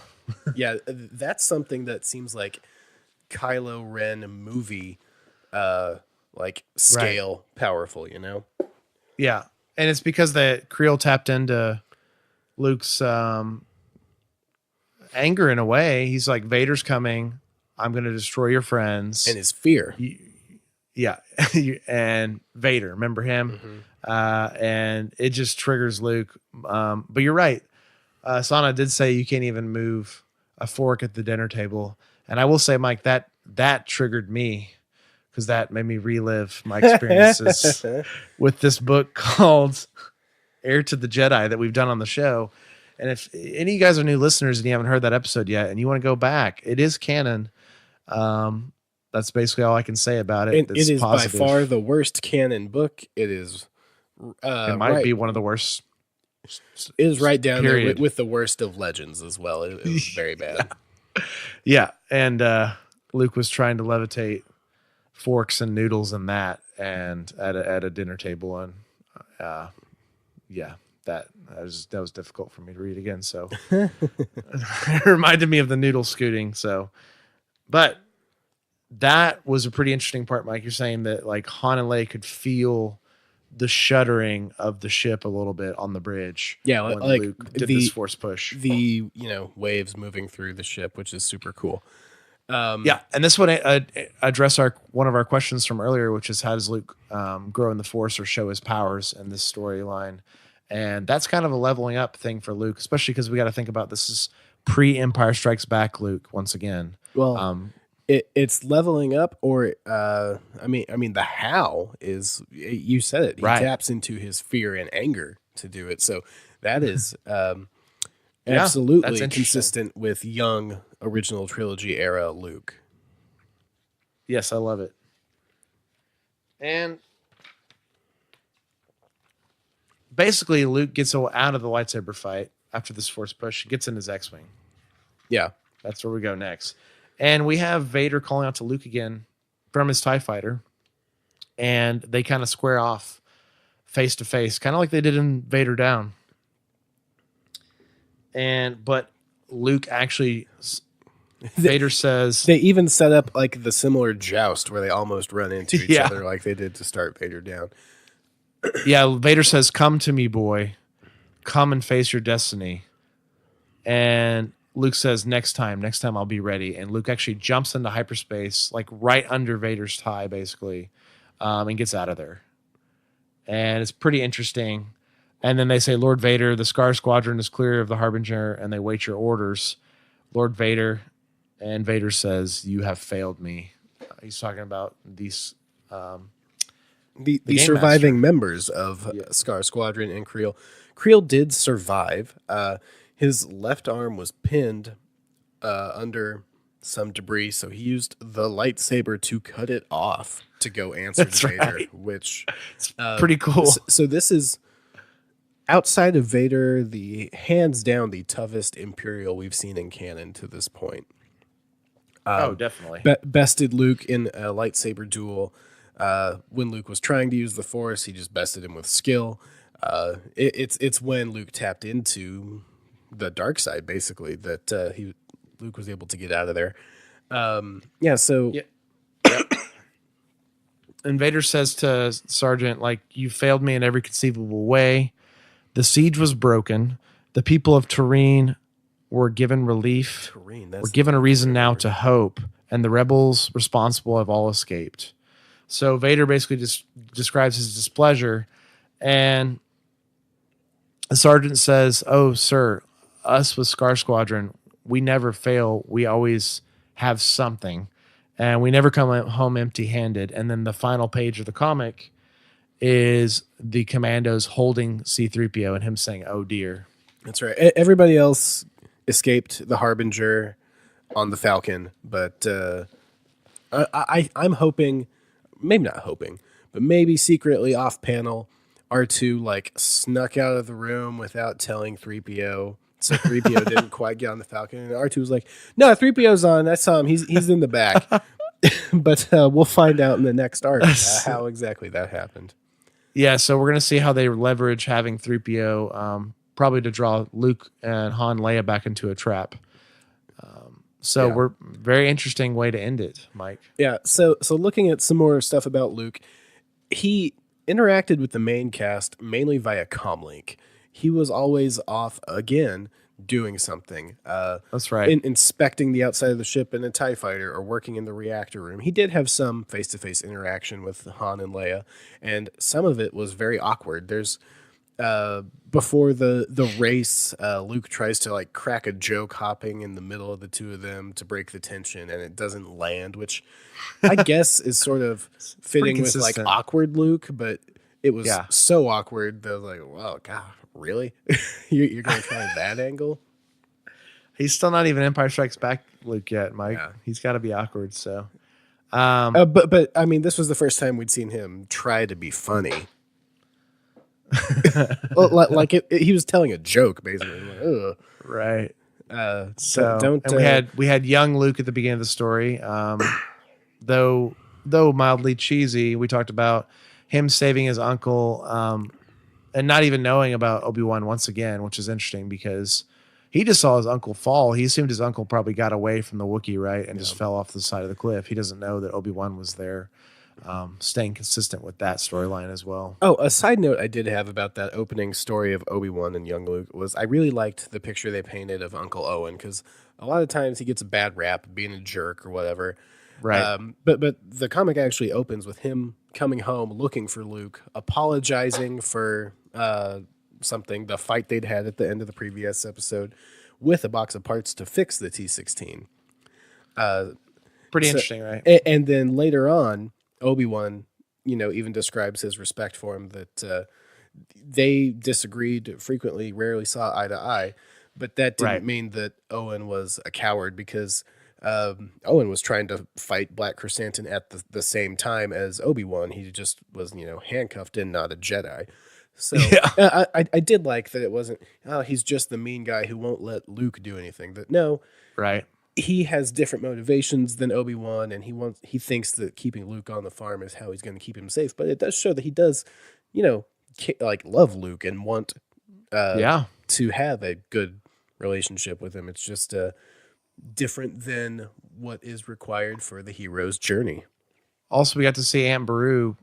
Yeah, that's something that seems like Kylo Ren movie scale powerful, Yeah, and it's because that Creel tapped into Luke's anger in a way. He's like, Vader's coming. I'm going to destroy your friends. And his fear. Yeah. And Vader, remember him? Mm-hmm. And it just triggers Luke. But you're right. Sana did say you can't even move a fork at the dinner table. And I will say, Mike, that triggered me because that made me relive my experiences with this book called Heir to the Jedi that we've done on the show. And if any of you guys are new listeners and you haven't heard that episode yet and you want to go back, it is canon. That's basically all I can say about it. It is positive. By far the worst canon book. It is. It might be one of the worst. It is right down there with the worst of Legends as well. It was very bad. Yeah. And Luke was trying to levitate forks and noodles and that, and at a dinner table, and that was difficult for me to read again. So it reminded me of the noodle scooting. So, but that was a pretty interesting part, Mike. You're saying that like Han and Leia could feel the shuddering of the ship a little bit on the bridge. Yeah, when Luke did this force push. The waves moving through the ship, which is super cool. Yeah, and this would address one of our questions from earlier, which is how does Luke grow in the Force or show his powers in this storyline? And that's kind of a leveling up thing for Luke, especially because we got to think about this is pre-Empire Strikes Back Luke once again. Well, it's leveling up, or I mean, the how is, you said it. He Right. taps into his fear and anger to do it. So that is that's absolutely interesting. consistent with young original trilogy era Luke. Yes, I love it. And basically, Luke gets out of the lightsaber fight after this force push. He gets in his X-wing. Yeah. That's where we go next. And we have Vader calling out to Luke again from his TIE fighter. And they kind of square off face to face, kind of like they did in Vader Down. But Luke actually, Vader says, They even set up like the similar joust where they almost run into each Yeah. other like they did to start Vader Down. yeah, Vader says, "Come to me, boy. Come and face your destiny." And Luke says, next time I'll be ready. And Luke actually jumps into hyperspace, like right under Vader's tie, basically, and gets out of there. And it's pretty interesting. And then they say, Lord Vader, the Scar Squadron is clear of the Harbinger, and they wait your orders. Lord Vader, and Vader says, you have failed me. He's talking about these... The Game surviving members of Scar Squadron and Creel. Creel did survive. His left arm was pinned under some debris, so he used the lightsaber to cut it off to go answer to Vader, right. which pretty cool. So this is, outside of Vader, the hands down the toughest Imperial we've seen in canon to this point. Definitely. Bested Luke in a lightsaber duel. When Luke was trying to use the Force, he just bested him with skill. It's when Luke tapped into the dark side, basically, that Luke was able to get out of there. So And Vader says to Sergeant, like, you failed me in every conceivable way. The siege was broken. The people of Tureen were given relief. We're given a reason now to hope. And the rebels responsible have all escaped. So Vader basically just describes his displeasure. And the sergeant says, oh, sir, us with Scar Squadron, we never fail. We always have something. And we never come home empty-handed. And then the final page of the comic is the commandos holding C-3PO and him saying, oh, dear. That's right. Everybody else escaped the Harbinger on the Falcon, but I'm hoping, maybe not hoping, but maybe secretly off panel, R2 like snuck out of the room without telling 3PO. So 3PO didn't quite get on the Falcon, and R2 was like, no, 3PO's on. I saw him. He's in the back. But we'll find out in the next arc how exactly that happened. Yeah, so we're going to see how they leverage having 3PO, probably to draw Luke and Han Leia back into a trap. We're very interesting way to end it, Mike. Yeah, so looking at some more stuff about Luke, he interacted with the main cast mainly via comlink. He was always off again doing something. That's right. Inspecting the outside of the ship in a TIE fighter or working in the reactor room. He did have some face-to-face interaction with Han and Leia, and some of it was very awkward. There's before the race, Luke tries to like crack a joke hopping in the middle of the two of them to break the tension, and it doesn't land, which I guess is sort of fitting with like awkward Luke, but it was so awkward that I was like, wow, God, really? you're going to try that angle? He's still not even Empire Strikes Back Luke yet, Mike. Yeah. He's got to be awkward, so. But I mean, this was the first time we'd seen him try to be funny. Well, like he was telling a joke, basically. Like, ugh. Right. Don't. And we had young Luke at the beginning of the story. Though mildly cheesy, we talked about him saving his uncle, and not even knowing about Obi-Wan once again, which is interesting because he just saw his uncle fall. He assumed his uncle probably got away from the Wookiee, right, and just fell off the side of the cliff. He doesn't know that Obi-Wan was there. Staying consistent with that storyline as well. Oh, a side note I did have about that opening story of Obi-Wan and young Luke was I really liked the picture they painted of Uncle Owen, because a lot of times he gets a bad rap being a jerk or whatever. Right. But the comic actually opens with him coming home looking for Luke, apologizing for something, the fight they'd had at the end of the previous episode, with a box of parts to fix the T-16. Pretty Pretty interesting, right? And then later on, Obi-Wan, even describes his respect for him, that they disagreed frequently, rarely saw eye to eye, but that didn't mean that Owen was a coward, because Owen was trying to fight Black Chrysanthemum at the same time as Obi-Wan. He just was, handcuffed and not a Jedi. So I did like that it wasn't, he's just the mean guy who won't let Luke do anything. That no, he has different motivations than Obi-Wan, and he thinks that keeping Luke on the farm is how he's going to keep him safe. But it does show that he does, love Luke and want to have a good relationship with him. It's just different than what is required for the hero's journey. Also, we got to see Aunt Beru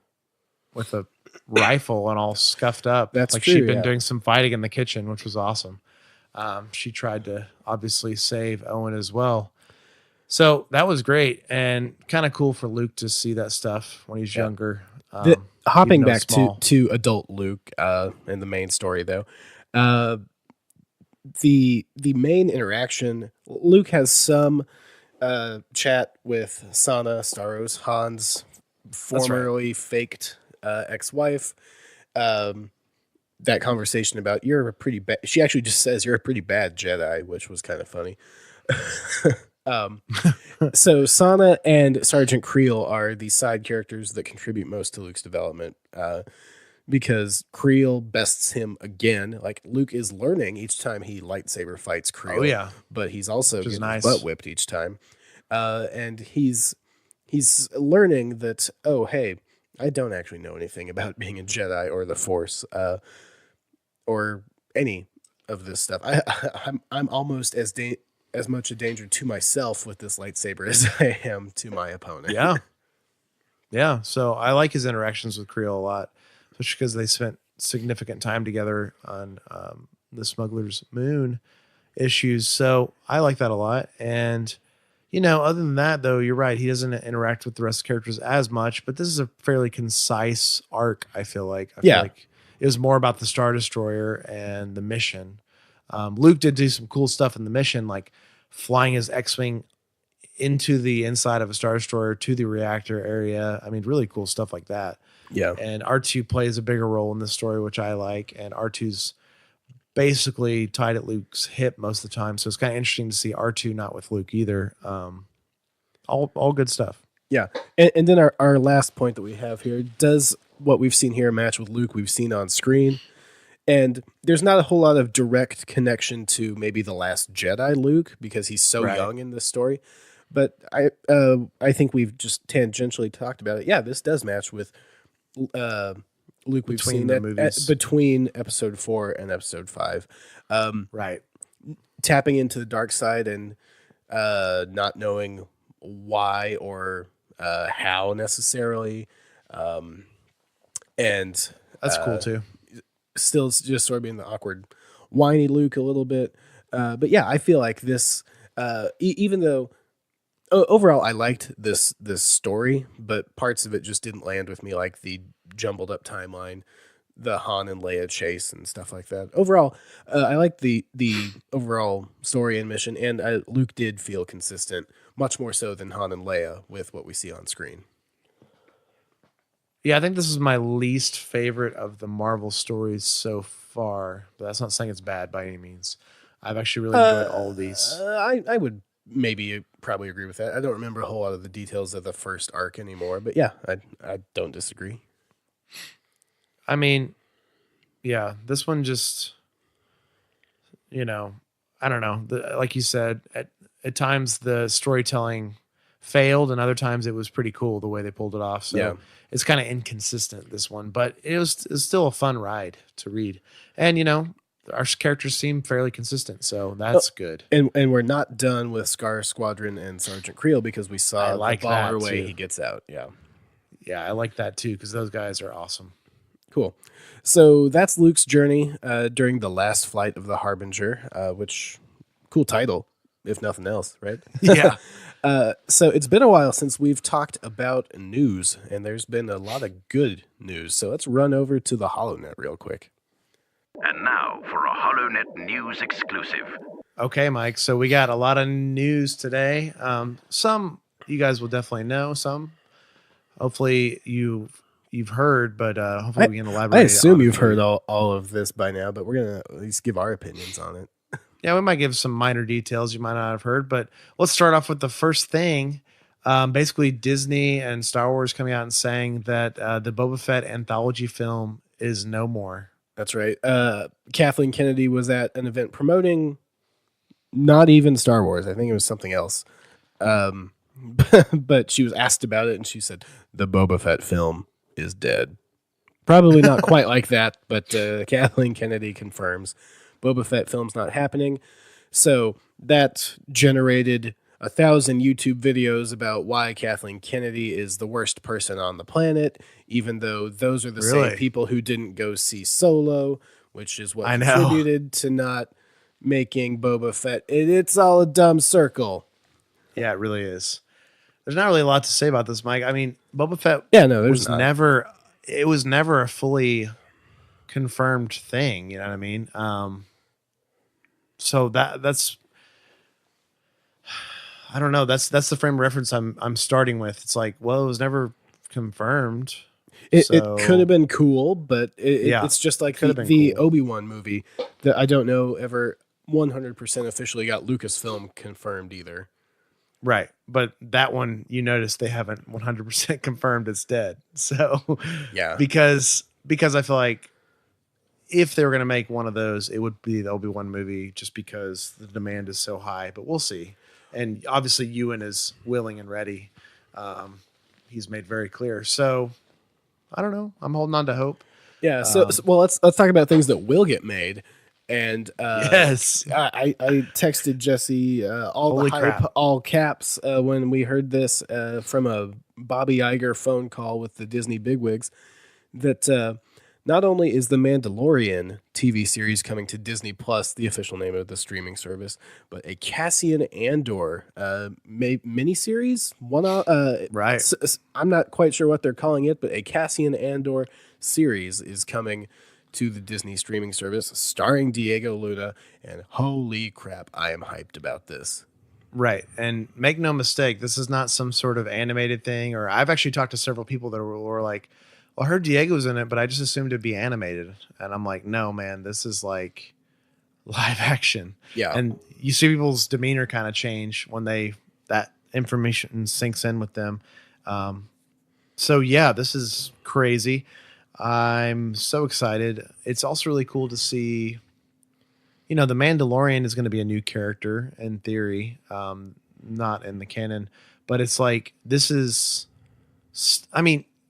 with a rifle and all scuffed up. That's like true, she'd been doing some fighting in the kitchen, which was awesome. She tried to obviously save Owen as well. So that was great and kind of cool for Luke to see that stuff when he's younger. Hopping back to adult Luke in the main story, though, the main interaction, Luke has some chat with Sana, Starros, Han's formerly faked ex-wife. That conversation about you're a pretty bad, she actually just says you're a pretty bad Jedi, which was kind of funny. So Sana and Sergeant Creel are the side characters that contribute most to Luke's development, because Creel bests him again. Like, Luke is learning each time he lightsaber fights Creel, but he's also getting his butt whipped each time. And he's learning that, oh, hey, I don't actually know anything about being a Jedi or the Force, or any of this stuff. I'm almost as much a danger to myself with this lightsaber as I am to my opponent. Yeah. So I like his interactions with Creel a lot, especially because they spent significant time together on the Smuggler's Moon issues. So I like that a lot. And, other than that, though, you're right. He doesn't interact with the rest of the characters as much, but this is a fairly concise arc, I feel like. I feel like it was more about the Star Destroyer and the mission. Luke did do some cool stuff in the mission, like flying his X-Wing into the inside of a Star Destroyer to the reactor area. I mean, really cool stuff like that. Yeah. And R2 plays a bigger role in this story, which I like. And R2's basically tied at Luke's hip most of the time. So it's kind of interesting to see R2 not with Luke either. All good stuff. Yeah. And then our last point that we have here, does what we've seen here match with Luke we've seen on screen? And there's not a whole lot of direct connection to maybe the Last Jedi Luke, because he's so young in this story. But I think we've just tangentially talked about it. Yeah, this does match with Luke we've seen between episode 4 and episode 5. Tapping into the dark side and not knowing why or how necessarily. And that's cool too. Still just sort of being the awkward, whiny Luke a little bit. But yeah, I feel like this, even though overall I liked this story, but parts of it just didn't land with me, like the jumbled up timeline, the Han and Leia chase and stuff like that. Overall, I liked the overall story and mission, and Luke did feel consistent, much more so than Han and Leia with what we see on screen. Yeah, I think this is my least favorite of the Marvel stories so far, but that's not saying it's bad by any means. I've actually really enjoyed all of these. I would probably agree with that. I don't remember a whole lot of the details of the first arc anymore, but yeah, I don't disagree. I mean, yeah, this one just, I don't know. Like you said, at times the storytelling failed, and other times it was pretty cool the way they pulled it off. So it's kind of inconsistent, this one, but it was still a fun ride to read. And, our characters seem fairly consistent, so that's good. And we're not done with Scar Squadron and Sergeant Creel, because we saw the baller way he gets out. Yeah. Yeah, I like that too, because those guys are awesome. Cool. So that's Luke's journey during the last flight of the Harbinger, which, cool title, if nothing else, right? Yeah. So it's been a while since we've talked about news, and there's been a lot of good news. So let's run over to the HoloNet real quick. And now for a HoloNet News exclusive. Okay, Mike. So we got a lot of news today. Some you guys will definitely know some. Hopefully you've heard, but hopefully we can elaborate. I assume on a you've few. heard all of this by now, but we're gonna at least give our opinions on it. Yeah, we might give some minor details you might not have heard, but let's start off with the first thing. Basically, Disney and Star Wars coming out and saying that the Boba Fett anthology film is no more. That's right. Kathleen Kennedy was at an event promoting not even Star Wars. I think it was something else. But she was asked about it, and she said the Boba Fett film is dead. Probably not quite like that, but Kathleen Kennedy confirms Boba Fett film's not happening. So that generated 1,000 YouTube videos about why Kathleen Kennedy is the worst person on the planet, even though those are the Really? same people who didn't go see Solo, which is what I know. contributed to not making Boba Fett. It's all a dumb circle. Yeah, it really is. There's not really a lot to say about this, Mike. I mean, Boba Fett There's was not. never a fully confirmed thing, you know what I mean? So that's I don't know. That's the frame of reference I'm starting with. It's like, well, it was never confirmed. It So- could have been cool, but Yeah, it's just like could have been the cool. Obi-Wan movie that I don't know ever 100% officially got Lucasfilm confirmed either. Right. But that one, you notice they haven't 100% confirmed it's dead. So Yeah. because I feel like if they were going to make one of those, it would be the Obi-Wan movie just because the demand is so high, but we'll see. And obviously Ewan is willing and ready. He's made very clear. So I don't know. I'm holding on to hope. Yeah. So well, let's talk about things that will get made. And Yes. I texted Jesse all Holy the crap. hype, all caps when we heard this from a Bobby Iger phone call with the Disney bigwigs that not only is the Mandalorian TV series coming to Disney Plus, the official name of the streaming service, but a Cassian Andor miniseries. Right. I'm not quite sure what they're calling it, but a Cassian Andor series is coming to the Disney streaming service, starring Diego Luna, and holy crap, I am hyped about this. Right. And make no mistake, this is not some sort of animated thing. Or I've actually talked to several people that were like, well, I heard Diego's in it, but I just assumed it'd be animated. And I'm like, no, man, this is like live action. Yeah. And you see people's demeanor kind of change when that information sinks in with them. So yeah, this is crazy. I'm so excited. It's also really cool to see, the Mandalorian is going to be a new character in theory, not in the canon, but it's like,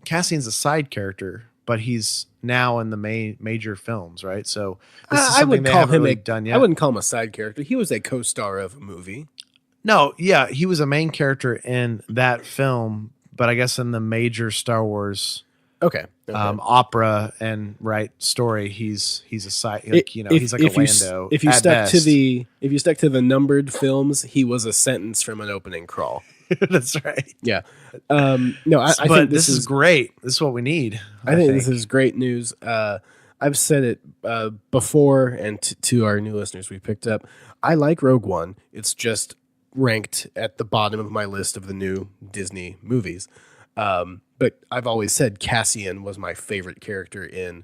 Cassian's a side character, but he's now in the major films, right? So this is I something would they call haven't him really done yet. I wouldn't call him a side character. He was a co-star of a movie. No, yeah, he was a main character in that film, but I guess in the major Star Wars Okay. opera and story, he's a side, he's like a Lando. If you at stuck best. if you stuck to the numbered films, he was a sentence from an opening crawl. That's right. Yeah. No, I But think this is great. This is what we need. I think this is great news. I've said it before, and to our new listeners we picked up, I like Rogue One. It's just ranked at the bottom of my list of the new Disney movies. But I've always said Cassian was my favorite character in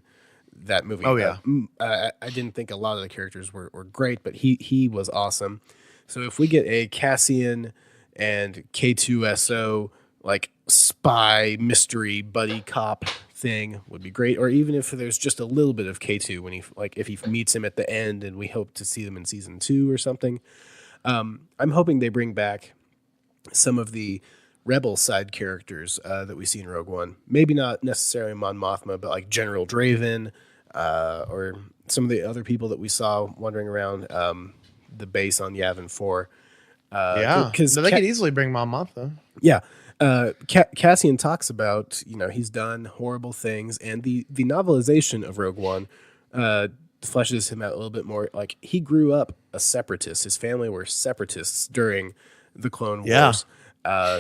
that movie. Oh, yeah. I didn't think a lot of the characters were great, but he was awesome. So if we get a Cassian and K2SO like spy mystery buddy cop thing would be great. Or even if there's just a little bit of K2 when if he meets him at the end and we hope to see them in season 2 or something. I'm hoping they bring back some of the Rebel side characters that we see in Rogue One. Maybe not necessarily Mon Mothma, but like General Draven or some of the other people that we saw wandering around the base on Yavin 4. Because they could easily bring Mon Mothma. Yeah. Cassian talks about, he's done horrible things, and the novelization of Rogue One fleshes him out a little bit more. Like, he grew up a separatist. His family were separatists during the Clone Wars.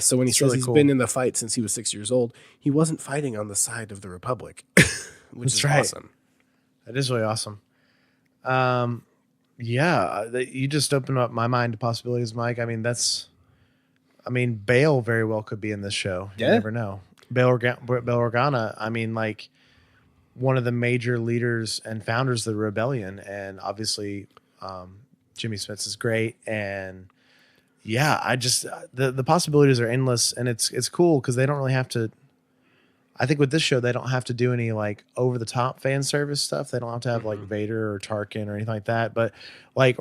So when he says he's been in the fight since he was 6 years old, he wasn't fighting on the side of the Republic, which is awesome. That is really awesome. You just opened up my mind to possibilities, Mike. I mean, I mean, Bail very well could be in this show. You Yeah. never know. Bail Organa, I mean, like one of the major leaders and founders of the rebellion, and obviously Jimmy Smits is great. And yeah, I just the possibilities are endless, and it's cool because they don't really have to. I think with this show, they don't have to do any like over the top fan service stuff. They don't have to have like Vader or Tarkin or anything like that. But like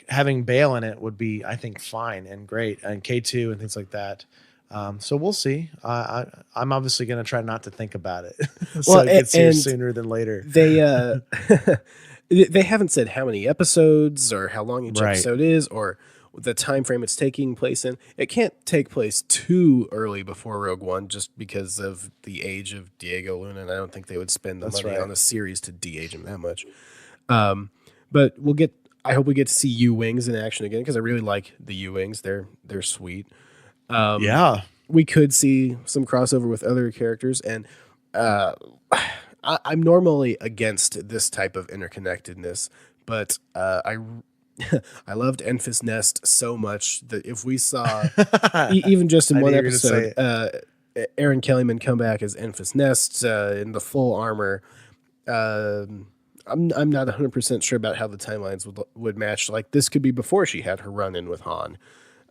having Bale in it would be, I think, fine and great, and K2 and things like that. So we'll see. I'm obviously going to try not to think about it. So Well, it gets here and sooner than later. They they haven't said how many episodes or how long each Right. episode is or the time frame it's taking place in. It can't take place too early before Rogue One just because of the age of Diego Luna, and I don't think they would spend the That's money right. on a series to de-age him that much. But I hope we get to see U-Wings in action again because I really like the U-Wings. They're sweet. Yeah. We could see some crossover with other characters, and I'm normally against this type of interconnectedness, but I loved Enfys Nest so much that if we saw even just in I one knew you were gonna episode, Aaron Kellyman come back as Enfys Nest in the full armor. I'm not 100% sure about how the timelines would match. Like this could be before she had her run in with Han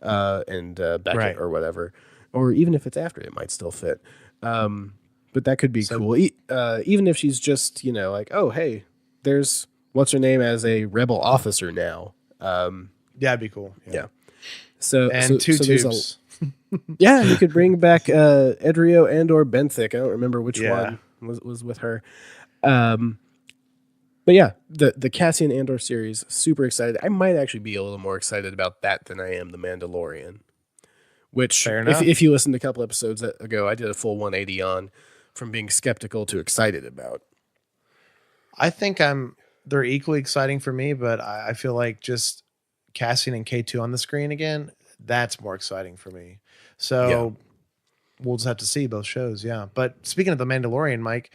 and Beckett Right. or whatever, or even if it's after, it might still fit. But that could be cool. Even if she's just, like, oh, hey, there's what's her name as a rebel officer now. Yeah, it'd be cool. Yeah. So And two there's tubes. yeah, you could bring back Edrio and/or Benthic. I don't remember which Yeah. one was with her. But yeah, the Cassian Andor series, super excited. I might actually be a little more excited about that than I am the Mandalorian. Which, Fair enough. if you listened a couple episodes ago, I did a full 180 on from being skeptical to excited about. I think they're equally exciting for me, but I feel like just Cassian and K2 on the screen again, that's more exciting for me. So we'll just have to see both shows. Yeah. But speaking of the Mandalorian, Mike,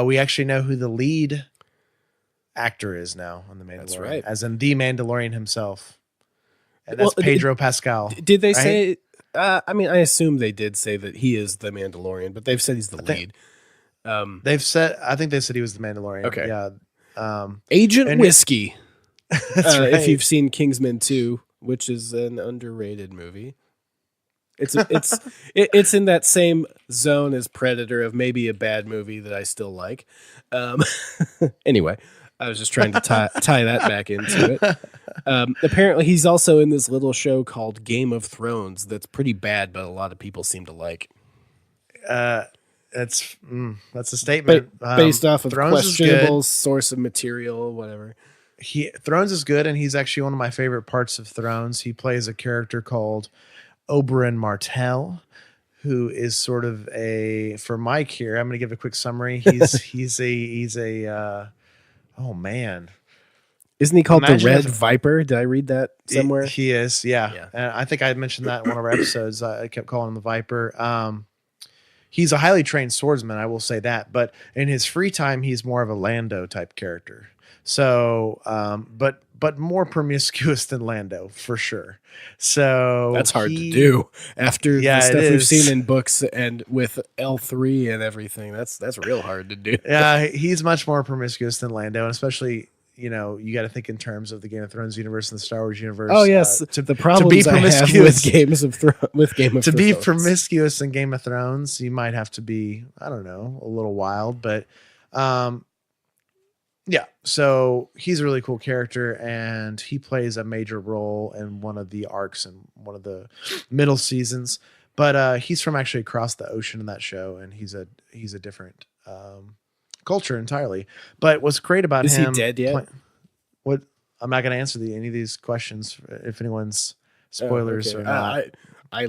we actually know who the lead actor is now on the Mandalorian. That's right. As in the Mandalorian himself. And that's Well, Pedro Pascal. Did they right? say? I mean, I assume they did say that he is the Mandalorian, but they've said he's the lead. I think they said he was the Mandalorian. Okay. Yeah. Agent and- Whiskey. That's right. If you've seen Kingsman 2, which is an underrated movie. It's in that same zone as Predator of maybe a bad movie that I still like. Anyway, I was just trying to tie that back into it. Apparently, he's also in this little show called Game of Thrones that's pretty bad, but a lot of people seem to like. That's a statement. Based off of Thrones is good. questionable source of material, whatever. Thrones is good, and he's actually one of my favorite parts of Thrones. He plays a character called Oberyn Martell, who is sort of for Mike here. I'm going to give a quick summary. He's a oh man, Isn't he called the Imagine Red if- Viper? Did I read that somewhere? He is, yeah. Yeah. And I think I mentioned that in one of our episodes. I kept calling him the Viper. He's a highly trained swordsman, I will say that. But in his free time, he's more of a Lando type character. So, but more promiscuous than Lando for sure. So That's hard to do after Yeah, the it stuff we've is. seen in books and with L3 and everything. That's real hard to do. Yeah, he's much more promiscuous than Lando, and especially you got to think in terms of the Game of Thrones universe and the Star Wars universe. Oh yes, the problems I have with Game of Thrones. To be promiscuous in Game of Thrones, you might have to be, I don't know, a little wild, but yeah. So he's a really cool character, and he plays a major role in one of the arcs in one of the middle seasons. But he's from actually across the ocean in that show, and he's a different culture entirely. But what's great about Is him? he dead yet? What? I'm not going to answer any of these questions if anyone's spoilers Okay. or not. I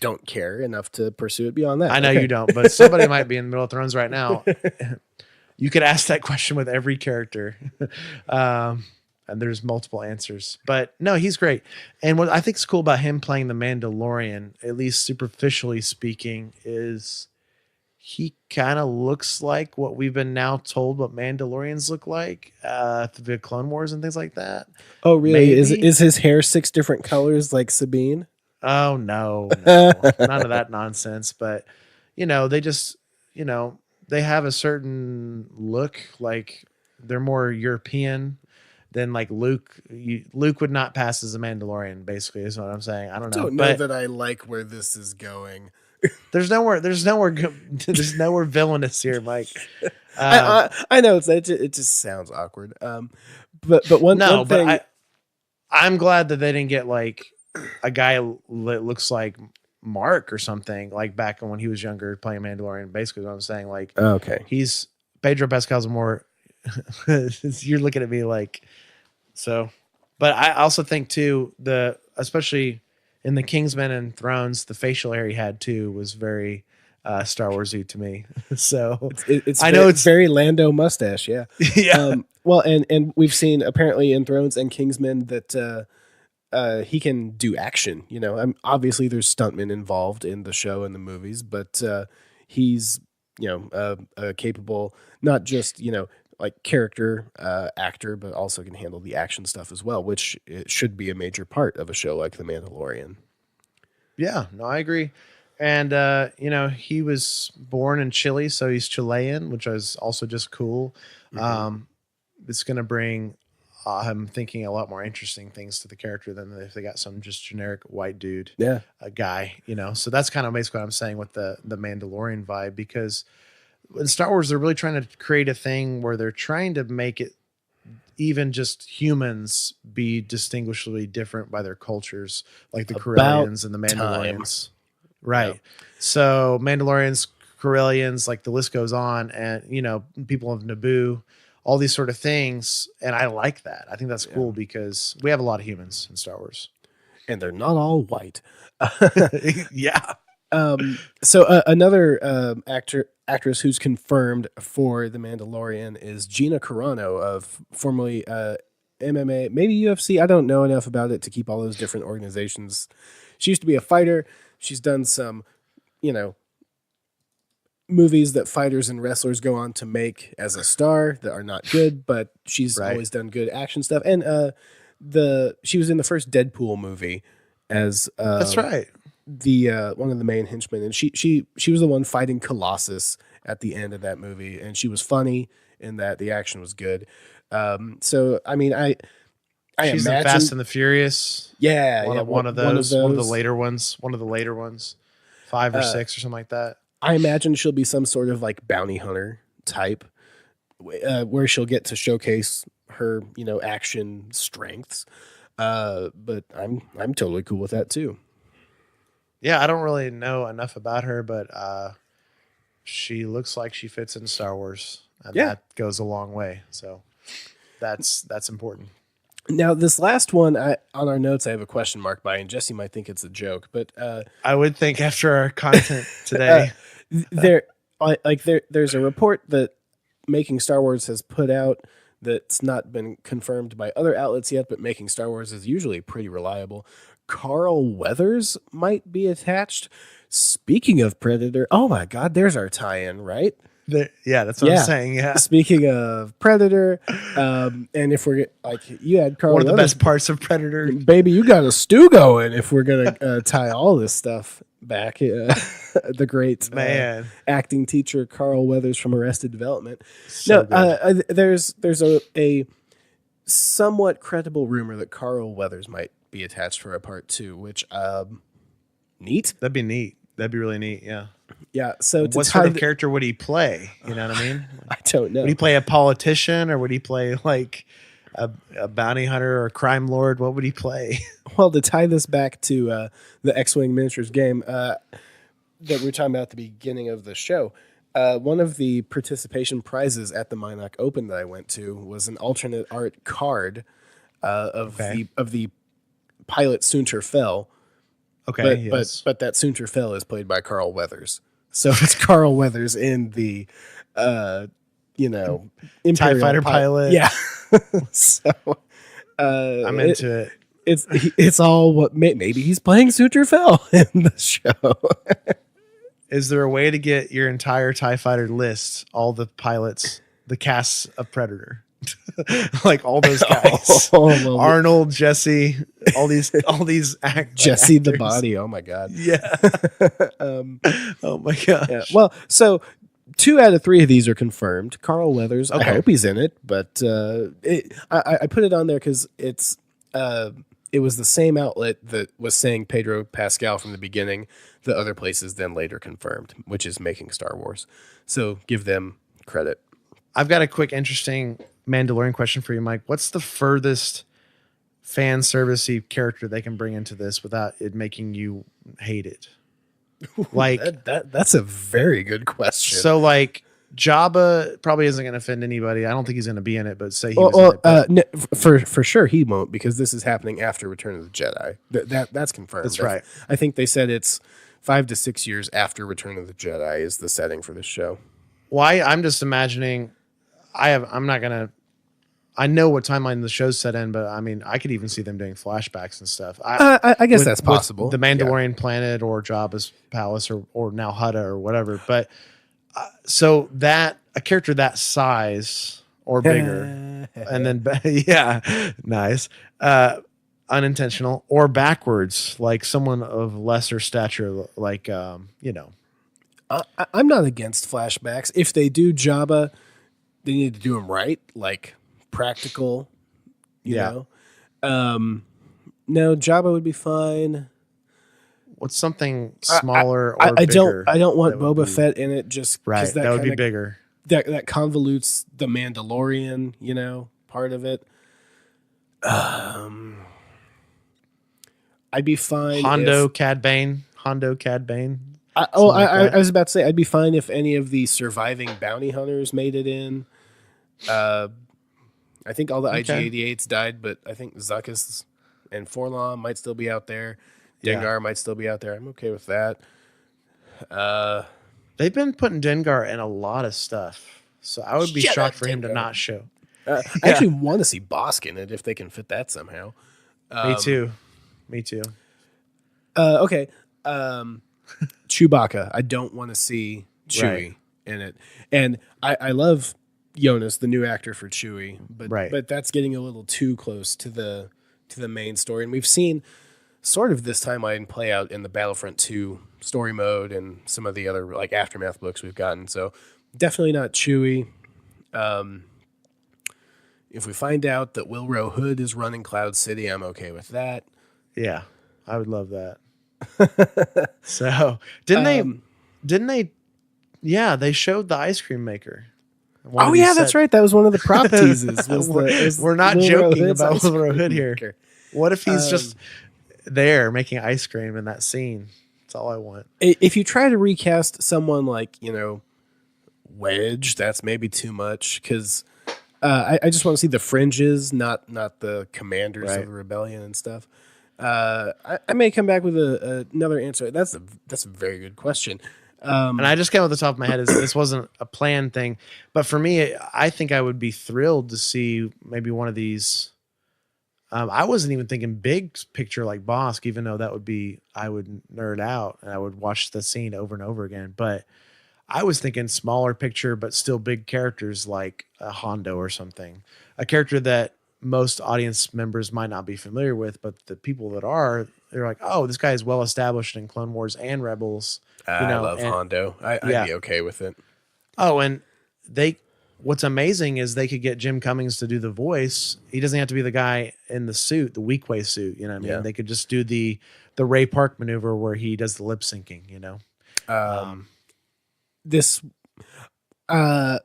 don't care enough to pursue it beyond that. I know Okay. you don't, but somebody might be in the middle of Thrones right now. You could ask that question with every character. And there's multiple answers. But no, he's great. And what I think is cool about him playing the Mandalorian, at least superficially speaking, is he kind of looks like what we've been now told what Mandalorians look like, the Clone Wars and things like that. Oh really? Maybe. Is his hair 6 different colors like Sabine? Oh no, none of that nonsense. But they just they have a certain look, like they're more European than like Luke. Luke would not pass as a Mandalorian. Basically, is what I'm saying. I don't know, Don't know that I like where this is going. there's nowhere villainous here, Mike. I know it just sounds awkward. But one thing. But I'm glad that they didn't get like a guy that looks like Mark or something, like back when he was younger playing Mandalorian. Basically, what I'm saying, like, okay, he's Pedro Pascal's more. You're looking at me like so, but I also think too especially in the Kingsmen and Thrones, the facial hair he had too was very Star Warsy to me. So it's very Lando mustache, yeah. Yeah. Well, and we've seen apparently in Thrones and Kingsmen that he can do action. Obviously there's stuntmen involved in the show and the movies, but he's capable, not just like character actor, but also can handle the action stuff as well, which it should be a major part of a show like The Mandalorian. Yeah, no, I agree. And he was born in Chile, so he's Chilean, which is also just cool. Mm-hmm. It's going to bring, I'm thinking, a lot more interesting things to the character than if they got some just generic white dude, a guy. So that's kind of basically what I'm saying with the Mandalorian vibe, because in Star Wars they're really trying to create a thing where they're trying to make it even just humans be distinguishably different by their cultures, like the Corellians and the Mandalorians. Right. Yep. So Mandalorians, Corellians, like the list goes on, and people of Naboo, all these sort of things. And I like that. I think that's cool because we have a lot of humans in Star Wars. And they're not all white. Yeah. So another actress who's confirmed for The Mandalorian is Gina Carano, of formerly MMA, maybe UFC. I don't know enough about it to keep all those different organizations. She used to be a fighter. She's done some, movies that fighters and wrestlers go on to make as a star that are not good, but she's always done good action stuff. And she was in the first Deadpool movie as that's right. The one of the main henchmen, and she was the one fighting Colossus at the end of that movie, and she was funny in that. The action was good. So I mean, she's in Fast and the Furious. Yeah, one of those. One of the later ones, 5 or 6 or something like that. I imagine she'll be some sort of like bounty hunter type, where she'll get to showcase her, action strengths. But I'm totally cool with that too. Yeah, I don't really know enough about her, but she looks like she fits in Star Wars, and that goes a long way. So that's important. Now, this last one, on our notes, I have a question mark by, and Jesse might think it's a joke, but I would think after our content today, there's a report that Making Star Wars has put out that's not been confirmed by other outlets yet, but Making Star Wars is usually pretty reliable. Carl Weathers might be attached. Speaking of Predator, oh my God, there's our tie-in, right? That's what I'm saying. Yeah. Speaking of Predator, and if we're you had Carl, one of the best parts of Predator, baby, you got a stew going. If we're gonna tie all this stuff back, the great acting teacher Carl Weathers from Arrested Development. There's a somewhat credible rumor that Carl Weathers might be attached for a part 2, which neat. That'd be neat. That'd be really neat. Yeah. Yeah. So what sort of character would he play? You know what I mean? I don't know. Would he play a politician, or would he play like a bounty hunter or a crime lord? What would he play? Well, to tie this back to the X-Wing miniatures game that we were talking about at the beginning of the show, one of the participation prizes at the Minot Open that I went to was an alternate art card of the pilot Soontir Fel. Okay, but that Soontir Fel is played by Carl Weathers, so it's Carl Weathers in the TIE fighter pilot. Yeah, so I'm into it. It's all what maybe he's playing Soontir Fel in the show. Is there a way to get your entire TIE fighter list, all the pilots, the casts of Predator? Like all those guys. Well, Arnold, Jesse, all these Jesse the actors. Body. Oh my god. Yeah. Oh my gosh. Yeah. Well, so 2 out of 3 of these are confirmed. Carl Weathers, I Okay. hope he's in it, but I put it on there because it was the same outlet that was saying Pedro Pascal from the beginning. The other places then later confirmed, which is Making Star Wars. So give them credit. I've got a quick, interesting Mandalorian question for you, Mike. What's the furthest fan servicey character they can bring into this without it making you hate it? Like That's a very good question. so, like Jabba probably isn't going to offend anybody. I don't think he's going to be in it, but say he was in it. But no, for sure he won't, because this is happening after Return of the Jedi. That's confirmed. That's right. I think they said it's 5 to 6 years after Return of the Jedi is the setting for this show. why? I'm just imagining. I'm not going to. I know what timeline the show's set in, but I mean, I could even see them doing flashbacks and stuff. I guess with- that's with possible. The Mandalorian planet or Jabba's palace or now Hutta or whatever. But so that a character that size or bigger, and then yeah, nice, unintentional or backwards, like someone of lesser stature, like I'm not against flashbacks. If they do Jabba, they need to do them right, like practical. You know. No, Jabba would be fine. what's something smaller or I bigger? don't want that would Boba be- Fett in it just Right, because that would be bigger. that convolutes the Mandalorian, part of it. I'd be fine. Hondo if- Cad Bane. I was about to say I'd be fine if any of the surviving bounty hunters made it in. I think all the IG-88s died, but I think Zuckuss and Forlom might still be out there. Dengar might still be out there. I'm okay with that. They've been putting Dengar in a lot of stuff, so I would be Shut shocked up, for him to Dengar. not show. I actually want to see Bosk in it if they can fit that somehow. Me too. Okay. Chewbacca. I don't want to see Chewie Right. in it. And I love Jonas, the new actor for Chewie, but Right. but that's getting a little too close to the main story. And we've seen sort of this timeline play out in the Battlefront 2 story mode and some of the other like Aftermath books we've gotten. So definitely not Chewie. If we find out that Wilro Hood is running Cloud City, I'm okay with that. Yeah, I would love that. So didn't they? Yeah, they showed the ice cream maker. One Oh of these yeah, that's set- right. That was one of the prop teases. Was We're not Wilro joking Hood's about ice Wilro cream Hood here. maker. What if he's just there making ice cream in that scene? That's all I want. If you try to recast someone like Wedge, that's maybe too much because I just want to see the fringes, not the commanders Right. of the rebellion and stuff. I may come back with another answer. That's a very good question. And I just came off the top of my head is this wasn't a planned thing, but for me, I think I would be thrilled to see maybe one of these. I wasn't even thinking big picture like Bosk, even though that would be I would nerd out and I would watch the scene over and over again. But I was thinking smaller picture, but still big characters like a Hondo or something, a character that most audience members might not be familiar with, but the people that are, they're like, oh, this guy is well established in Clone Wars and Rebels. I love Hondo. I'd yeah. be okay with it. Oh, and what's amazing is they could get Jim Cummings to do the voice. He doesn't have to be the guy in the suit, the Weequay suit. You know what I mean? Yeah. They could just do the Ray Park maneuver where he does the lip syncing,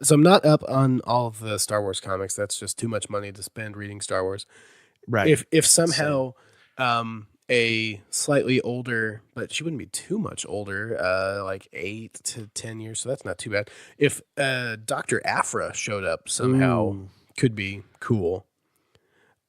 So I'm not up on all of the Star Wars comics. That's just too much money to spend reading Star Wars. Right. If somehow a slightly older, but she wouldn't be too much older, like 8 to 10 years, so that's not too bad. If Dr. Aphra showed up somehow, could be cool.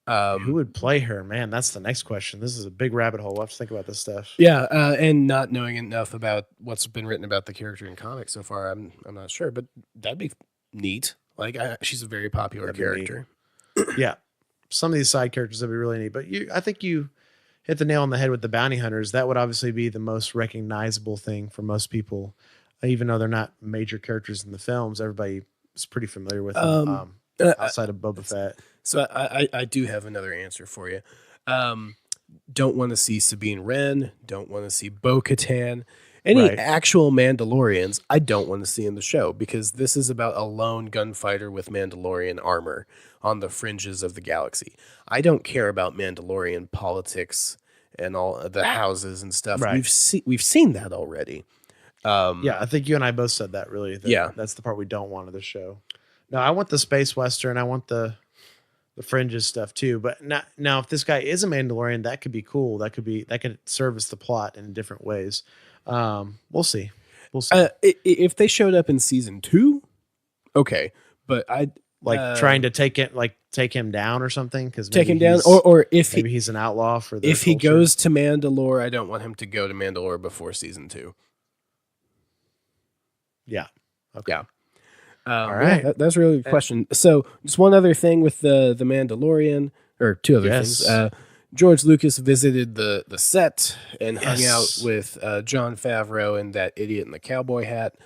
Who would play her? Man, that's the next question. This is a big rabbit hole. We'll have to think about this stuff. Yeah, and not knowing enough about what's been written about the character in comics so far, I'm not sure, but that'd be neat. Like she's a very popular That'd be character. Yeah. Some of these side characters would be really neat, but I think you hit the nail on the head with the bounty hunters. That would obviously be the most recognizable thing for most people, even though they're not major characters in the films. Everybody is pretty familiar with them. outside of Boba Fett. So I do have another answer for you. Don't want to see Sabine Wren. Don't want to see Bo-Katan. Any Right. actual Mandalorians, I don't want to see in the show because this is about a lone gunfighter with Mandalorian armor on the fringes of the galaxy. I don't care about Mandalorian politics and all the houses and stuff. Right. We've seen that already. Yeah, I think you and I both said that. Really, Yeah. that's the part we don't want of the show. No, I want the space western. I want the fringes stuff too. But now, if this guy is a Mandalorian, that could be cool. That could service the plot in different ways. We'll see. We'll see. If they showed up in season 2, okay, but I trying to take him down or something because take him down, or if maybe he's an outlaw for the if he goes to Mandalore, I don't want him to go to Mandalore before season 2. Yeah. Okay. Yeah. All right. Yeah, that's a really good question. So, just one other thing with the Mandalorian, or two other things. George Lucas visited the set and hung out with Jon Favreau and that idiot in the cowboy hat.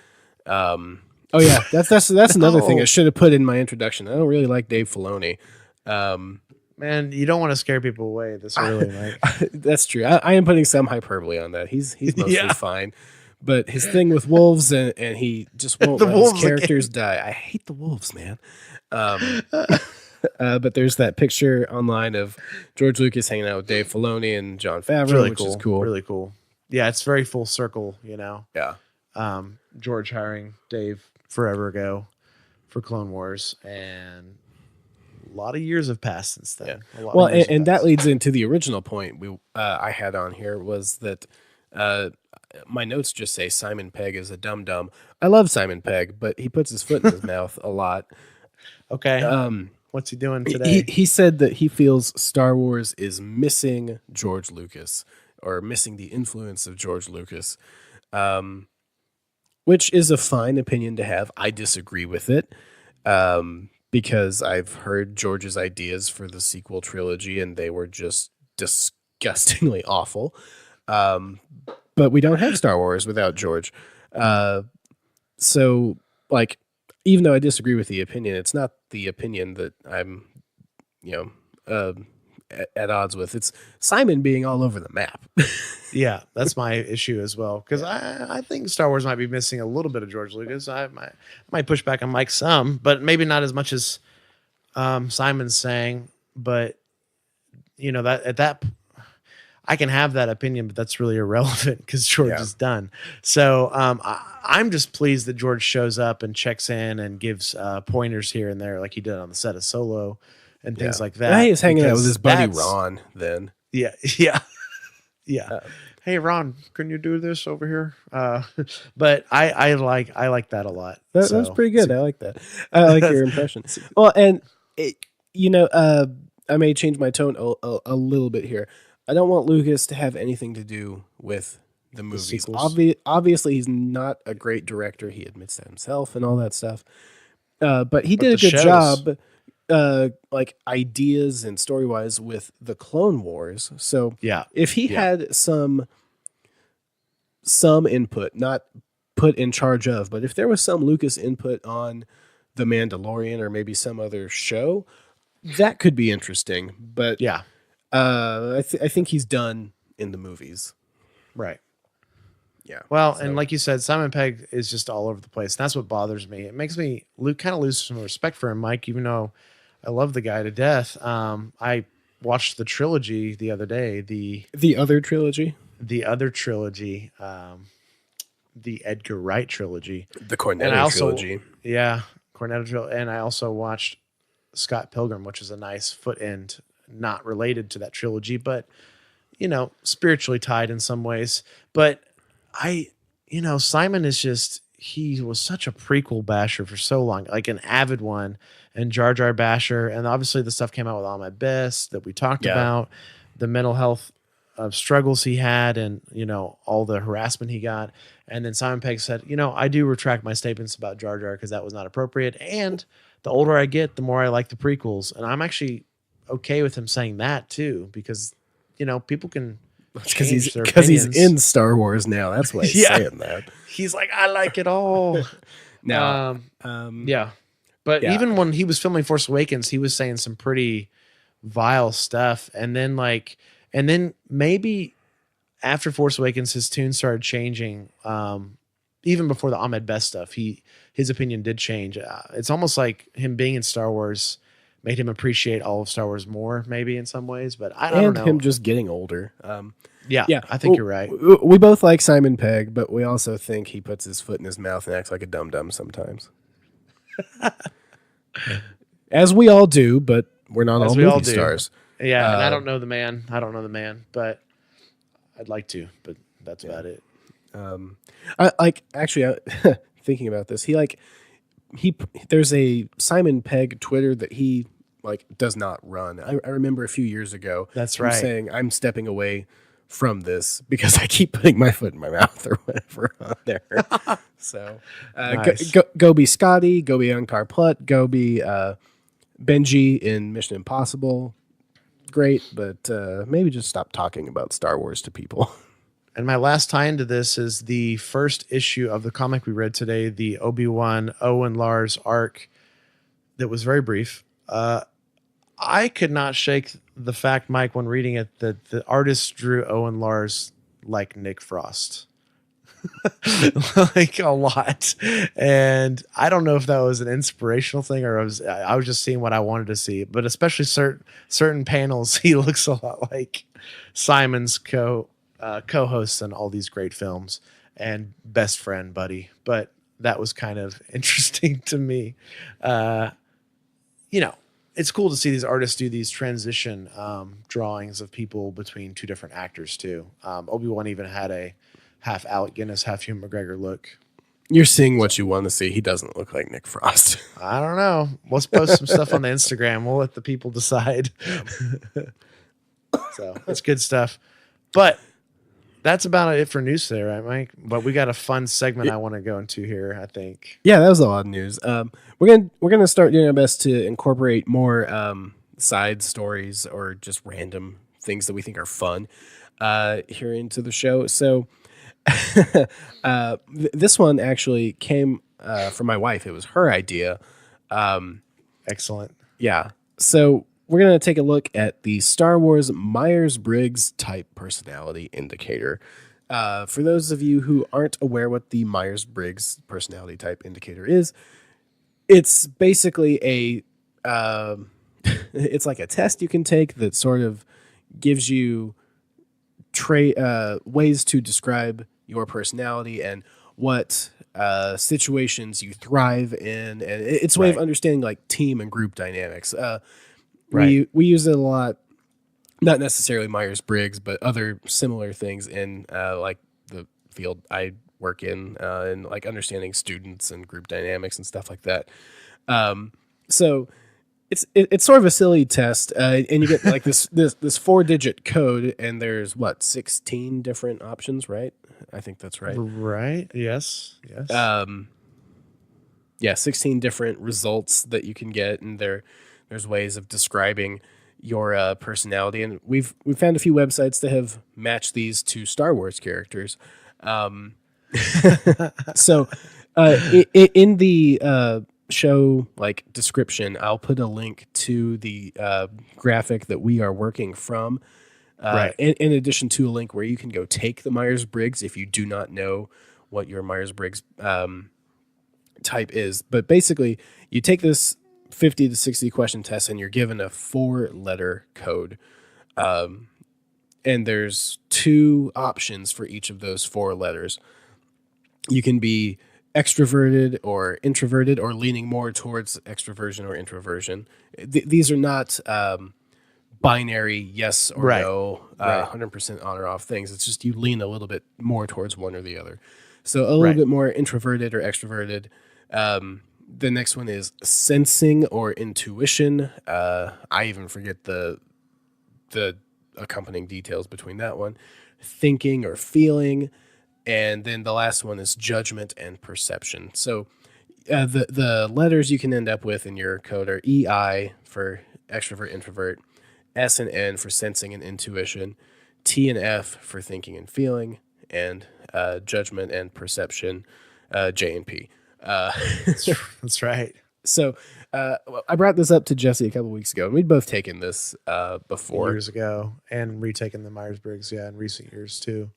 Oh yeah, that's another thing I should have put in my introduction. I don't really like Dave Filoni. Man, you don't want to scare people away this early, Mike. That's true. I am putting some hyperbole on that. He's mostly fine. But his thing with wolves and he just won't let his characters die. I hate the wolves, man. But there's that picture online of George Lucas hanging out with Dave Filoni and Jon Favreau, which is cool. Really cool. Yeah, it's very full circle, Yeah. George hiring Dave forever ago for Clone Wars, and a lot of years have passed since then. Yeah. Well, and that leads into the original point I had on here was that my notes just say Simon Pegg is a dum-dum. I love Simon Pegg, but he puts his foot in his mouth a lot. Okay. What's he doing today? He said that he feels Star Wars is missing George Lucas, or missing the influence of George Lucas, which is a fine opinion to have. I disagree with it because I've heard George's ideas for the sequel trilogy, and they were just disgustingly awful. But we don't have Star Wars without George. So, like, even though I disagree with the opinion, it's not the opinion that I'm, at odds with. It's Simon being all over the map. Yeah, that's my issue as well. Because I think Star Wars might be missing a little bit of George Lucas. I might push back on Mike some, but maybe not as much as Simon's saying. But, that at that I can have that opinion, but that's really irrelevant because George is done. So I'm just pleased that George shows up and checks in and gives pointers here and there, like he did on the set of Solo and things like that. He was hanging out with his buddy Ron then. Yeah. Hey Ron, can you do this over here? But I like that a lot. That was pretty good. I like that. I like your impression. Well, and I may change my tone a little bit here. I don't want Lucas to have anything to do with the movies. Obviously, he's not a great director. He admits that himself and all that stuff. But he did a good job, like ideas and story-wise, with the Clone Wars. So if he had some input, not put in charge of, but if there was some Lucas input on The Mandalorian or maybe some other show, that could be interesting. But I think he's done in the movies. Right. Yeah. Well, and like you said, Simon Pegg is just all over the place. And that's what bothers me. It makes me kind of lose some respect for him, Mike, even though I love the guy to death. I watched the trilogy the other day. The other trilogy? The other trilogy. The Edgar Wright trilogy. The Cornetto trilogy. Yeah. Cornetto trilogy. And I also watched Scott Pilgrim, which is a nice foot end, not related to that trilogy, but spiritually tied in some ways. But Simon is he was such a prequel basher for so long, like an avid one, and Jar Jar basher. And obviously the stuff came out with All My Best that we talked about, the mental health struggles he had, and all the harassment he got. And then Simon Pegg said, I do retract my statements about Jar Jar because that was not appropriate. And the older I get, the more I like the prequels. And I'm actually okay with him saying that too, because people can because he's in Star Wars now. That's why he's saying that. He's like, I like it all. Now, But Yeah. even when he was filming Force Awakens, he was saying some pretty vile stuff. And then maybe after Force Awakens, his tune started changing. Even before the Ahmed Best stuff, his opinion did change. It's almost like him being in Star Wars made him appreciate all of Star Wars more, maybe in some ways. But I don't know. And him just getting older. Yeah, Yeah, I think you're right. We both like Simon Pegg, but we also think he puts his foot in his mouth and acts like a dum-dum sometimes. As we all do, but we're not all movie stars. Yeah, and I don't know the man. But I'd like to, but that's about it. Thinking about this, there's a Simon Pegg Twitter that he does not run. I remember a few years ago. That's him right. saying I'm stepping away from this because I keep putting my foot in my mouth or whatever on there. So Nice. go be Scotty, go be Ankar Plutt, go be Benji in Mission Impossible. Great, but maybe just stop talking about Star Wars to people. And my last tie into this is the first issue of the comic we read today, the Obi-Wan Owen Lars arc that was very brief. I could not shake the fact, Mike, when reading it, that the artist drew Owen Lars like Nick Frost. Like a lot. And I don't know if that was an inspirational thing or I was just seeing what I wanted to see. But especially certain panels, he looks a lot like Simon's co-hosts on all these great films and best friend buddy. But that was kind of interesting to me. It's cool to see these artists do these transition drawings of people between two different actors too. Obi-Wan even had a half Alec Guinness, half Hugh McGregor look. You're seeing what you want to see. He doesn't look like Nick Frost. I don't know. Let's post some stuff on the Instagram. We'll let the people decide. So it's good stuff. But that's about it for news today, right, Mike? But we got a fun segment I want to go into here, I think. Yeah, that was a lot of news. We're gonna start doing our best to incorporate more side stories or just random things that we think are fun here into the show. So this one actually came from my wife. It was her idea. Excellent. Yeah. So we're going to take a look at the Star Wars Myers-Briggs type personality indicator. For those of you who aren't aware what the Myers-Briggs personality type indicator is, it's basically it's like a test you can take that sort of gives you ways to describe your personality and what situations you thrive in, and it's a way of understanding like team and group dynamics. We use it a lot, not necessarily Myers-Briggs, but other similar things in like the field I work in, and like understanding students and group dynamics and stuff like that. So it's sort of a silly test, and you get like this 4-digit code, and there's 16 different options, right? I think that's right. Right. Yes. 16 different results that you can get, and there's ways of describing your personality, and we've found a few websites that have matched these to Star Wars characters. So in the show description, I'll put a link to the graphic that we are working from. In addition to a link where you can go take the Myers-Briggs if you do not know what your Myers-Briggs type is. But basically, you take this 50 to 60 question test and you're given a 4-letter code. And there's 2 options for each of those 4 letters. You can be extroverted or introverted or leaning more towards extroversion or introversion. These are not binary yes or no, 100% on or off things. It's just you lean a little bit more towards one or the other. So a little bit more introverted or extroverted. The next one is sensing or intuition. I even forget the accompanying details between that one. Thinking or feeling. And then the last one is judgment and perception. So the letters you can end up with in your code are EI for extrovert, introvert, S and N for sensing and intuition, T and F for thinking and feeling, and judgment and perception, J and P. That's right. So I brought this up to Jesse a couple weeks ago, and we'd both taken this before. Years ago, and retaken the Myers-Briggs, in recent years too.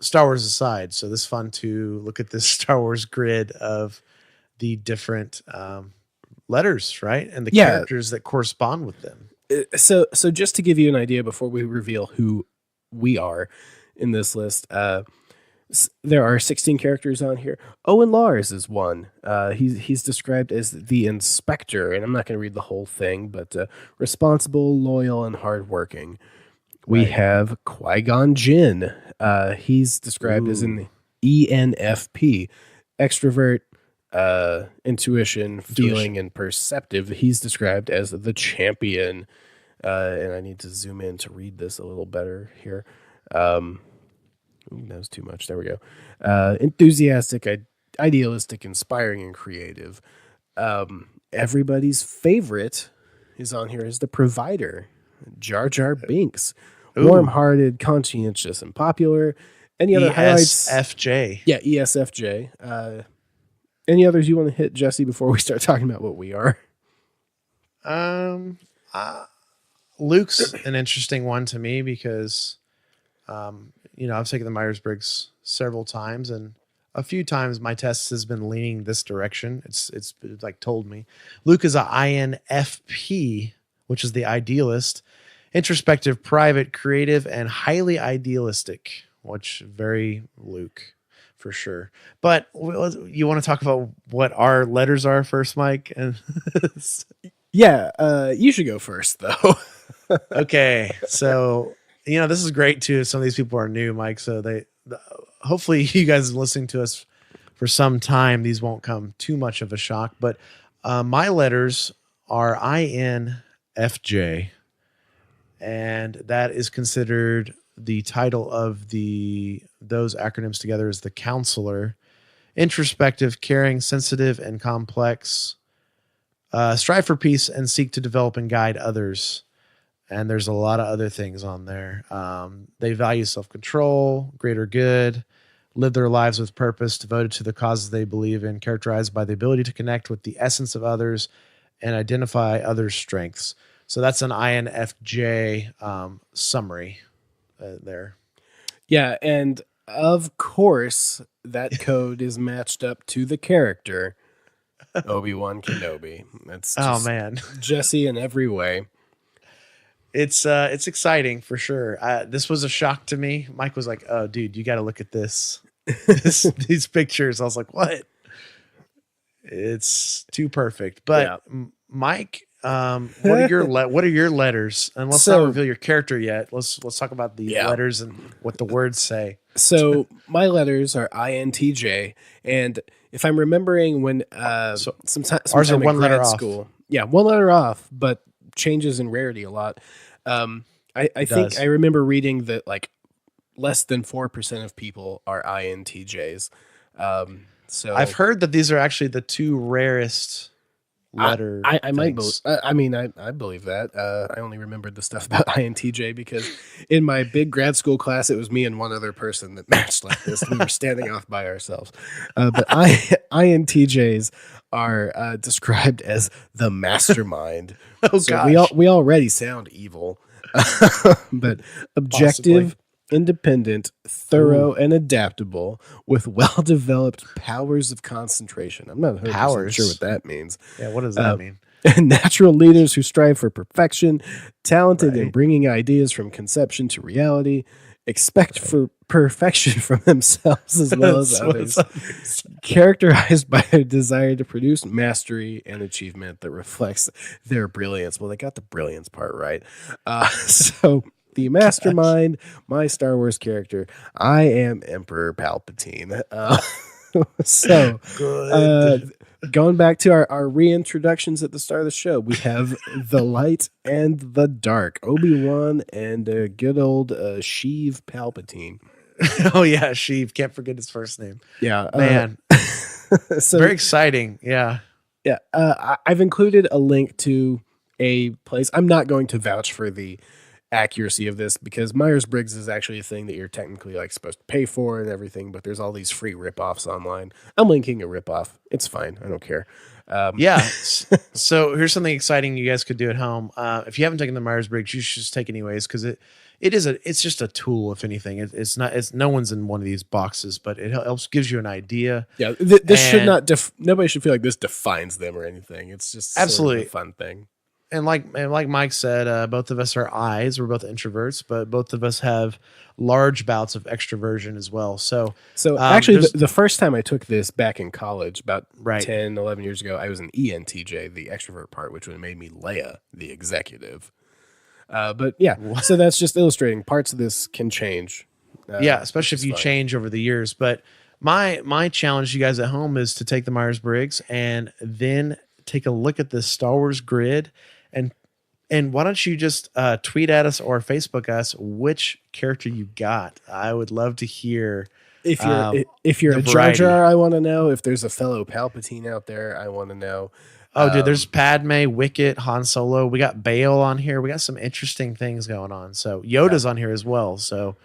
Star Wars aside, so this is fun to look at this Star Wars grid of the different letters, right? And the characters that correspond with them. So just to give you an idea before we reveal who we are in this list, there are 16 characters on here. Owen Lars is one. He's described as the inspector, and I'm not going to read the whole thing, but responsible, loyal, and hardworking. We have Qui-Gon Jinn. He's described as an ENFP, extrovert, intuition, feeling, and perceptive. He's described as the champion. And I need to zoom in to read this a little better here. That was too much. There we go. Enthusiastic, idealistic, inspiring, and creative. Everybody's favorite is on here is the provider, Jar Jar Binks. Warm-hearted, conscientious, and popular. Any other highlights? ESFJ. Yeah, ESFJ. Any others you want to hit, Jesse, before we start talking about what we are? Luke's an interesting one to me because, I've taken the Myers-Briggs several times, and a few times my test has been leaning this direction. It's like told me. Luke is a INFP, which is the idealist, introspective, private, creative, and highly idealistic, which very Luke for sure. But you want to talk about what our letters are first, Mike? And yeah, you should go first, though. Okay, so this is great too. Some of these people are new, Mike. So hopefully you guys have been listening to us for some time. These won't come too much of a shock. But my letters are INFJ, and that is considered the title of those acronyms together is the counselor. Introspective, caring, sensitive, and complex. Strive for peace and seek to develop and guide others. And there's a lot of other things on there. They value self-control, greater good, live their lives with purpose, devoted to the causes they believe in, characterized by the ability to connect with the essence of others and identify others' strengths. So that's an INFJ summary there. Yeah, and of course, that code is matched up to the character Obi-Wan Kenobi. That's just man, Jesse in every way. It's exciting for sure. This was a shock to me. Mike was like, "Oh, dude, you got to look at this these pictures." I was like, "What?" It's too perfect. But Mike, what are your letters? And let's not reveal your character yet. Let's talk about the letters and what the words say. So my letters are INTJ, and if I'm remembering when sometime ours are in one letter grad off. school, one letter off, but changes in rarity a lot. I think I remember reading that like less than 4% of people are INTJs. So I've heard that these are actually the two rarest letter. I might believe. I believe that. I only remembered the stuff about INTJ because in my big grad school class, it was me and one other person that matched like this. We were standing off by ourselves. But INTJs are described as the mastermind. Oh, so gosh. we already sound evil, but objective, independent, thorough, and adaptable with well-developed powers of concentration. I'm not 100% sure what that means. Yeah, what does that mean? Natural leaders who strive for perfection, talented in bringing ideas from conception to reality, expect for perfection from themselves as well as others, characterized by a desire to produce mastery and achievement that reflects their brilliance. Well, they got the brilliance part right. So the mastermind, my Star Wars character, I am Emperor Palpatine. So good. Going back to our reintroductions at the start of the show, we have the light and the dark, Obi-Wan and good old Sheev Palpatine. Oh yeah, Sheev. Can't forget his first name. Yeah, man. So very exciting. Yeah. I've included a link to a place. I'm not going to vouch for the accuracy of this, because Myers-Briggs is actually a thing that you're technically like supposed to pay for and everything, but there's all these free ripoffs online. I'm linking a ripoff. It's fine. I don't care. Yeah. So here's something exciting you guys could do at home. If you haven't taken the Myers-Briggs, you should just take it anyways, because it's just a tool. If anything, it's no one's in one of these boxes, but it helps, gives you an idea. Yeah, this should not. Nobody should feel like this defines them or anything. It's just absolutely sort of a fun thing. And like Mike said, both of us are I's. We're both introverts, but both of us have large bouts of extroversion as well. So actually, the first time I took this back in college, about Right. 10, 11 years ago, I was an ENTJ, the extrovert part, which would have made me Leia, the executive. But yeah, so that's just illustrating parts of this can change. yeah, especially if you fun. change over the years. But my challenge to you guys at home is to take the Myers-Briggs and then take a look at this Star Wars grid, and why don't you just tweet at us or Facebook us which character you got? I would love to hear. If you're the a Jar variety. Jar, I want to know. If there's a fellow Palpatine out there, I want to know. Oh, dude, there's Padme, Wicket, Han Solo. We got Bale on here. We got some interesting things going on. So Yoda's on here as well. So,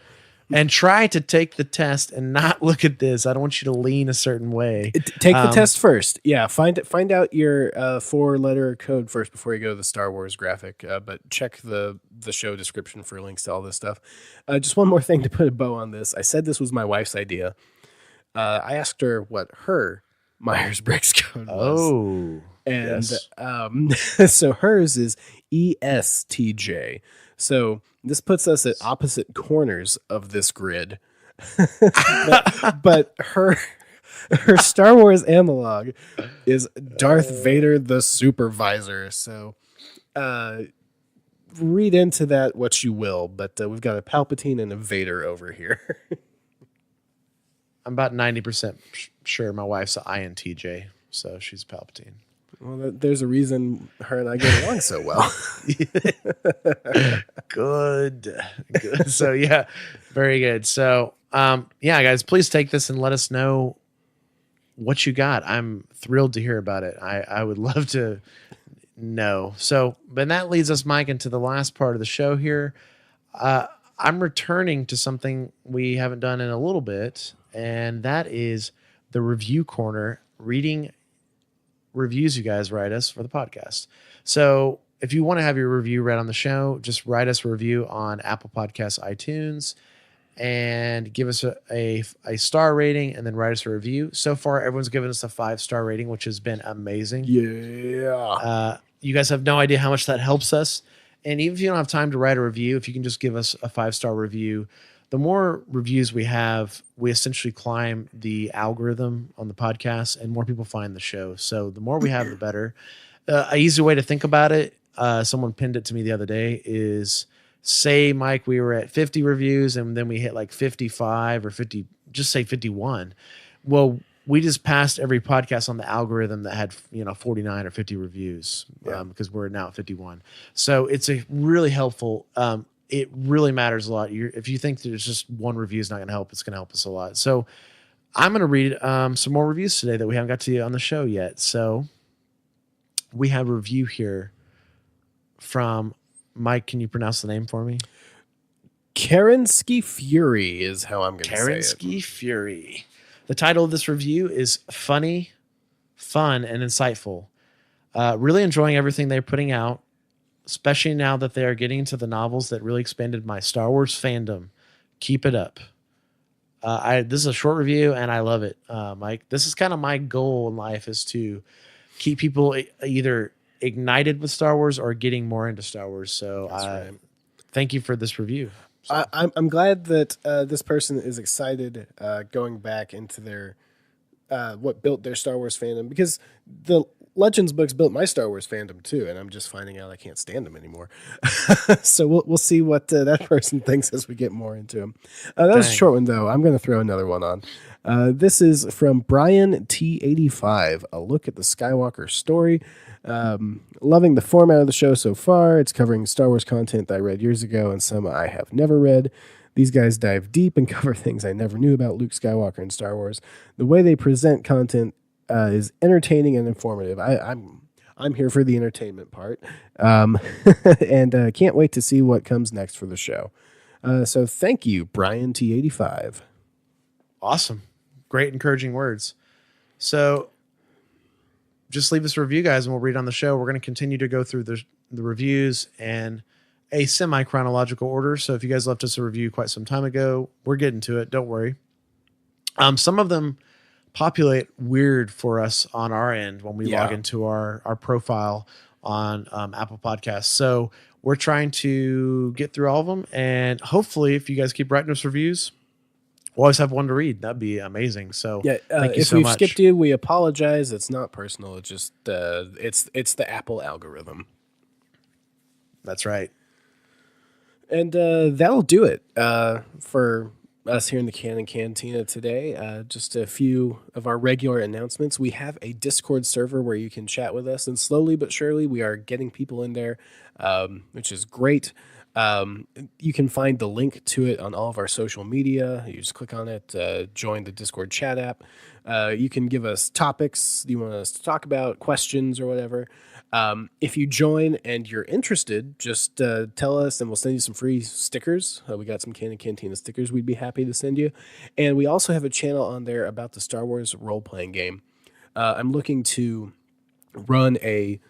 and try to take the test and not look at this. I don't want you to lean a certain way. Take the test first. Yeah, find out your 4-letter code first before you go to the Star Wars graphic. But check the show description for links to all this stuff. Just one more thing to put a bow on this. I said this was my wife's idea. I asked her what her Myers-Briggs code was. Oh, And yes. so hers is ESTJ. So this puts us at opposite corners of this grid. but her Star Wars analog is Darth Vader the Supervisor. So read into that what you will, but we've got a Palpatine and a Vader over here. I'm about 90% sure my wife's an INTJ, so she's Palpatine. Well, there's a reason her and I get along so well. Good. So yeah, very good. So yeah, guys, please take this and let us know what you got. I'm thrilled to hear about it. I would love to know. So, but that leads us, Mike, into the last part of the show here. I'm returning to something we haven't done in a little bit, and that is the review corner, reading reviews you guys write us for the podcast. So if you want to have your review read on the show, just write us a review on Apple Podcasts, iTunes, and give us a star rating, and then write us a review. So far, everyone's given us a 5-star rating, which has been amazing. Yeah. You guys have no idea how much that helps us. And even if you don't have time to write a review, if you can just give us a 5-star review, the more reviews we have, we essentially climb the algorithm on the podcast and more people find the show. So the more we have, the better. An easy way to think about it, someone pinned it to me the other day, is say, Mike, we were at 50 reviews and then we hit like 55 or 50, just say 51. Well, we just passed every podcast on the algorithm that had 49 or 50 reviews because we're now at 51. So it's a really helpful. It really matters a lot. If you think there's just one review is not going to help, it's going to help us a lot. So I'm going to read some more reviews today that we haven't got to on the show yet. So we have a review here from Mike. Can you pronounce the name for me? Kerensky Fury is how I'm going to say it. Kerensky Fury. The title of this review is Funny, Fun, and Insightful. Really enjoying everything they're putting out, especially now that they are getting into the novels that really expanded my Star Wars fandom. Keep it up. This is a short review, and I love it, Mike. This is kind of my goal in life, is to keep people either ignited with Star Wars or getting more into Star Wars. So thank you for this review. So. I'm glad that this person is excited going back into their what built their Star Wars fandom, because the Legends books built my Star Wars fandom too, and I'm just finding out I can't stand them anymore. So we'll see what that person thinks as we get more into them. That was a short one though. I'm going to throw another one on. This is from Brian T85. A look at the Skywalker story. Loving the format of the show so far. It's covering Star Wars content that I read years ago and some I have never read. These guys dive deep and cover things I never knew about Luke Skywalker and Star Wars. The way they present content is entertaining and informative. I'm I'm here for the entertainment part. And can't wait to see what comes next for the show. So thank you, Brian T85. Awesome. Great encouraging words. So just leave us a review, guys, and we'll read on the show. We're going to continue to go through the reviews and a semi-chronological order. So if you guys left us a review quite some time ago, we're getting to it. Don't worry. Some of them populate weird for us on our end when we log into our profile on Apple Podcasts. So we're trying to get through all of them. And hopefully, if you guys keep writing us reviews, we'll always have one to read. That'd be amazing. So thank you if so we've much. skipped you, we apologize. It's not personal. It's just it's the Apple algorithm. That's right. And that'll do it for us here in the Canon Cantina today. Just a few of our regular announcements. We have a Discord server where you can chat with us, and slowly but surely we are getting people in there, which is great. You can find the link to it on all of our social media. You just click on it, join the Discord chat app. You can give us topics you want us to talk about, questions or whatever. If you join and you're interested, just tell us and we'll send you some free stickers. We got some Canon Cantina stickers we'd be happy to send you. And we also have a channel on there about the Star Wars role-playing game. I'm looking to run a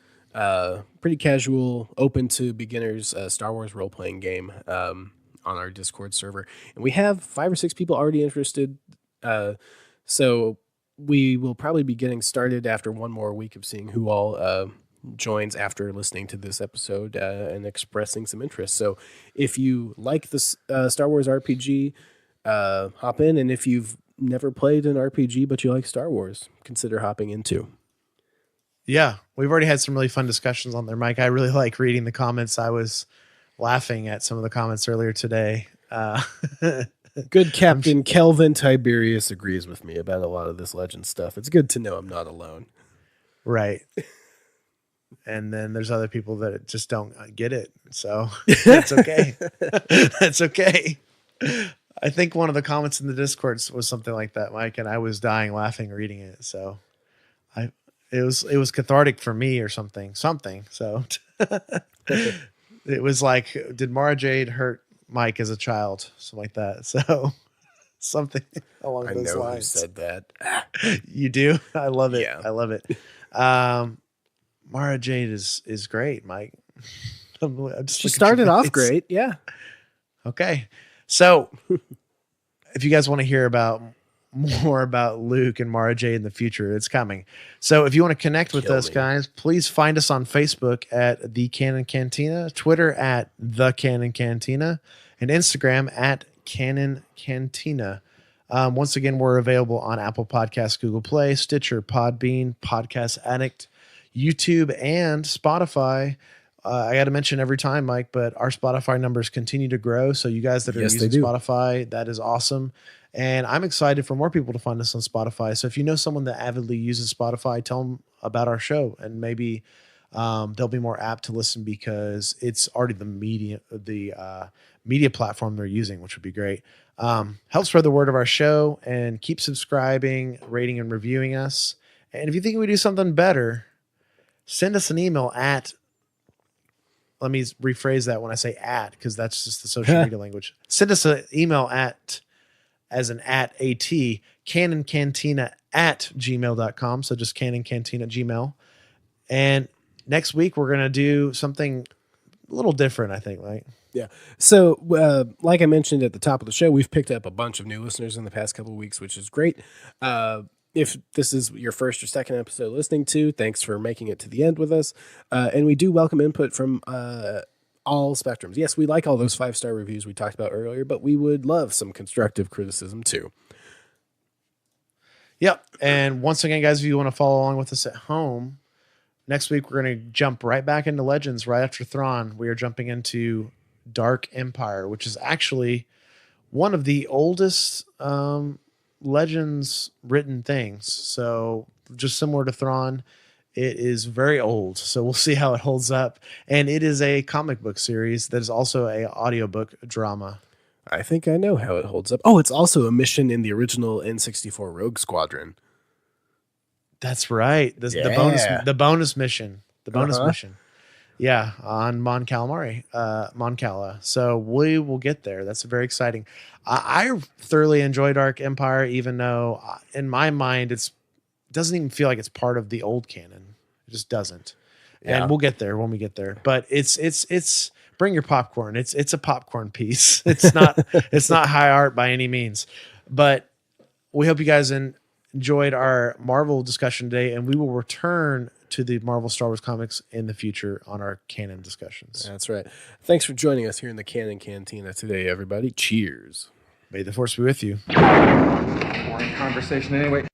pretty casual, open to beginners Star Wars role-playing game on our Discord server. And we have 5 or 6 people already interested. So we will probably be getting started after one more week of seeing who all joins after listening to this episode and expressing some interest. So if you like this Star Wars RPG, hop in. And if you've never played an RPG but you like Star Wars, consider hopping in too. Yeah, we've already had some really fun discussions on there, Mike. I really like reading the comments. I was laughing at some of the comments earlier today. Good Captain Kelvin Tiberius agrees with me about a lot of this legend stuff. It's good to know I'm not alone. Right. And then there's other people that just don't get it. So that's okay. That's okay. I think one of the comments in the Discord was something like that, Mike, and I was dying laughing reading it. So it was cathartic for me or something. So it was like, did Mara Jade hurt Mike as a child? Something like that. So something along those lines. Who said that. You do? I love it. Yeah. I love it. Mara Jade is great, Mike. She started off great. Yeah. Okay. So if you guys want to hear more about Luke and Mara Jade in the future, it's coming. So if you want to connect with us, guys, please find us on Facebook at The Canon Cantina, Twitter at The Canon Cantina, and Instagram at Canon Cantina. Once again, we're available on Apple Podcasts, Google Play, Stitcher, Podbean, Podcast Addict, YouTube, and Spotify. I got to mention every time, Mike, but our Spotify numbers continue to grow. So you guys that are using Spotify, that is awesome. And I'm excited for more people to find us on Spotify. So if you know someone that avidly uses Spotify, tell them about our show, and maybe they'll be more apt to listen because it's already the media platform they're using, which would be great. Help spread the word of our show and keep subscribing, rating, and reviewing us. And if you think we do something better, send us an email at, let me rephrase that when I say at, because that's just the social media language. Send us an email at canoncantina@gmail.com. So just canoncantina@gmail. And next week we're going to do something a little different, I think, right? Yeah. So like I mentioned at the top of the show, we've picked up a bunch of new listeners in the past couple of weeks, which is great. If this is your first or second episode listening to, thanks for making it to the end with us. And we do welcome input from all spectrums. Yes, we like all those 5-star reviews we talked about earlier, but we would love some constructive criticism too. Yep. And once again, guys, if you want to follow along with us at home, next week we're going to jump right back into Legends right after Thrawn. We are jumping into Dark Empire, which is actually one of the oldest Legends written things. So just similar to Thrawn, it is very old. So we'll see how it holds up. And it is a comic book series that is also a audiobook drama. I think I know how it holds up. Oh, it's also a mission in the original N64 Rogue Squadron. That's right. The bonus mission. the bonus mission. Yeah, on Mon Cala. So we will get there. That's very exciting. I thoroughly enjoyed Dark Empire, even though in my mind it doesn't even feel like it's part of the old canon. It just doesn't. Yeah. And we'll get there when we get there. But it's bring your popcorn. It's a popcorn piece. It's not high art by any means. But we hope you guys enjoyed our Marvel discussion today, and we will return to the Marvel Star Wars comics in the future on our canon discussions. That's right. Thanks for joining us here in the Canon Cantina today, everybody. Cheers. May the Force be with you. Boring conversation anyway.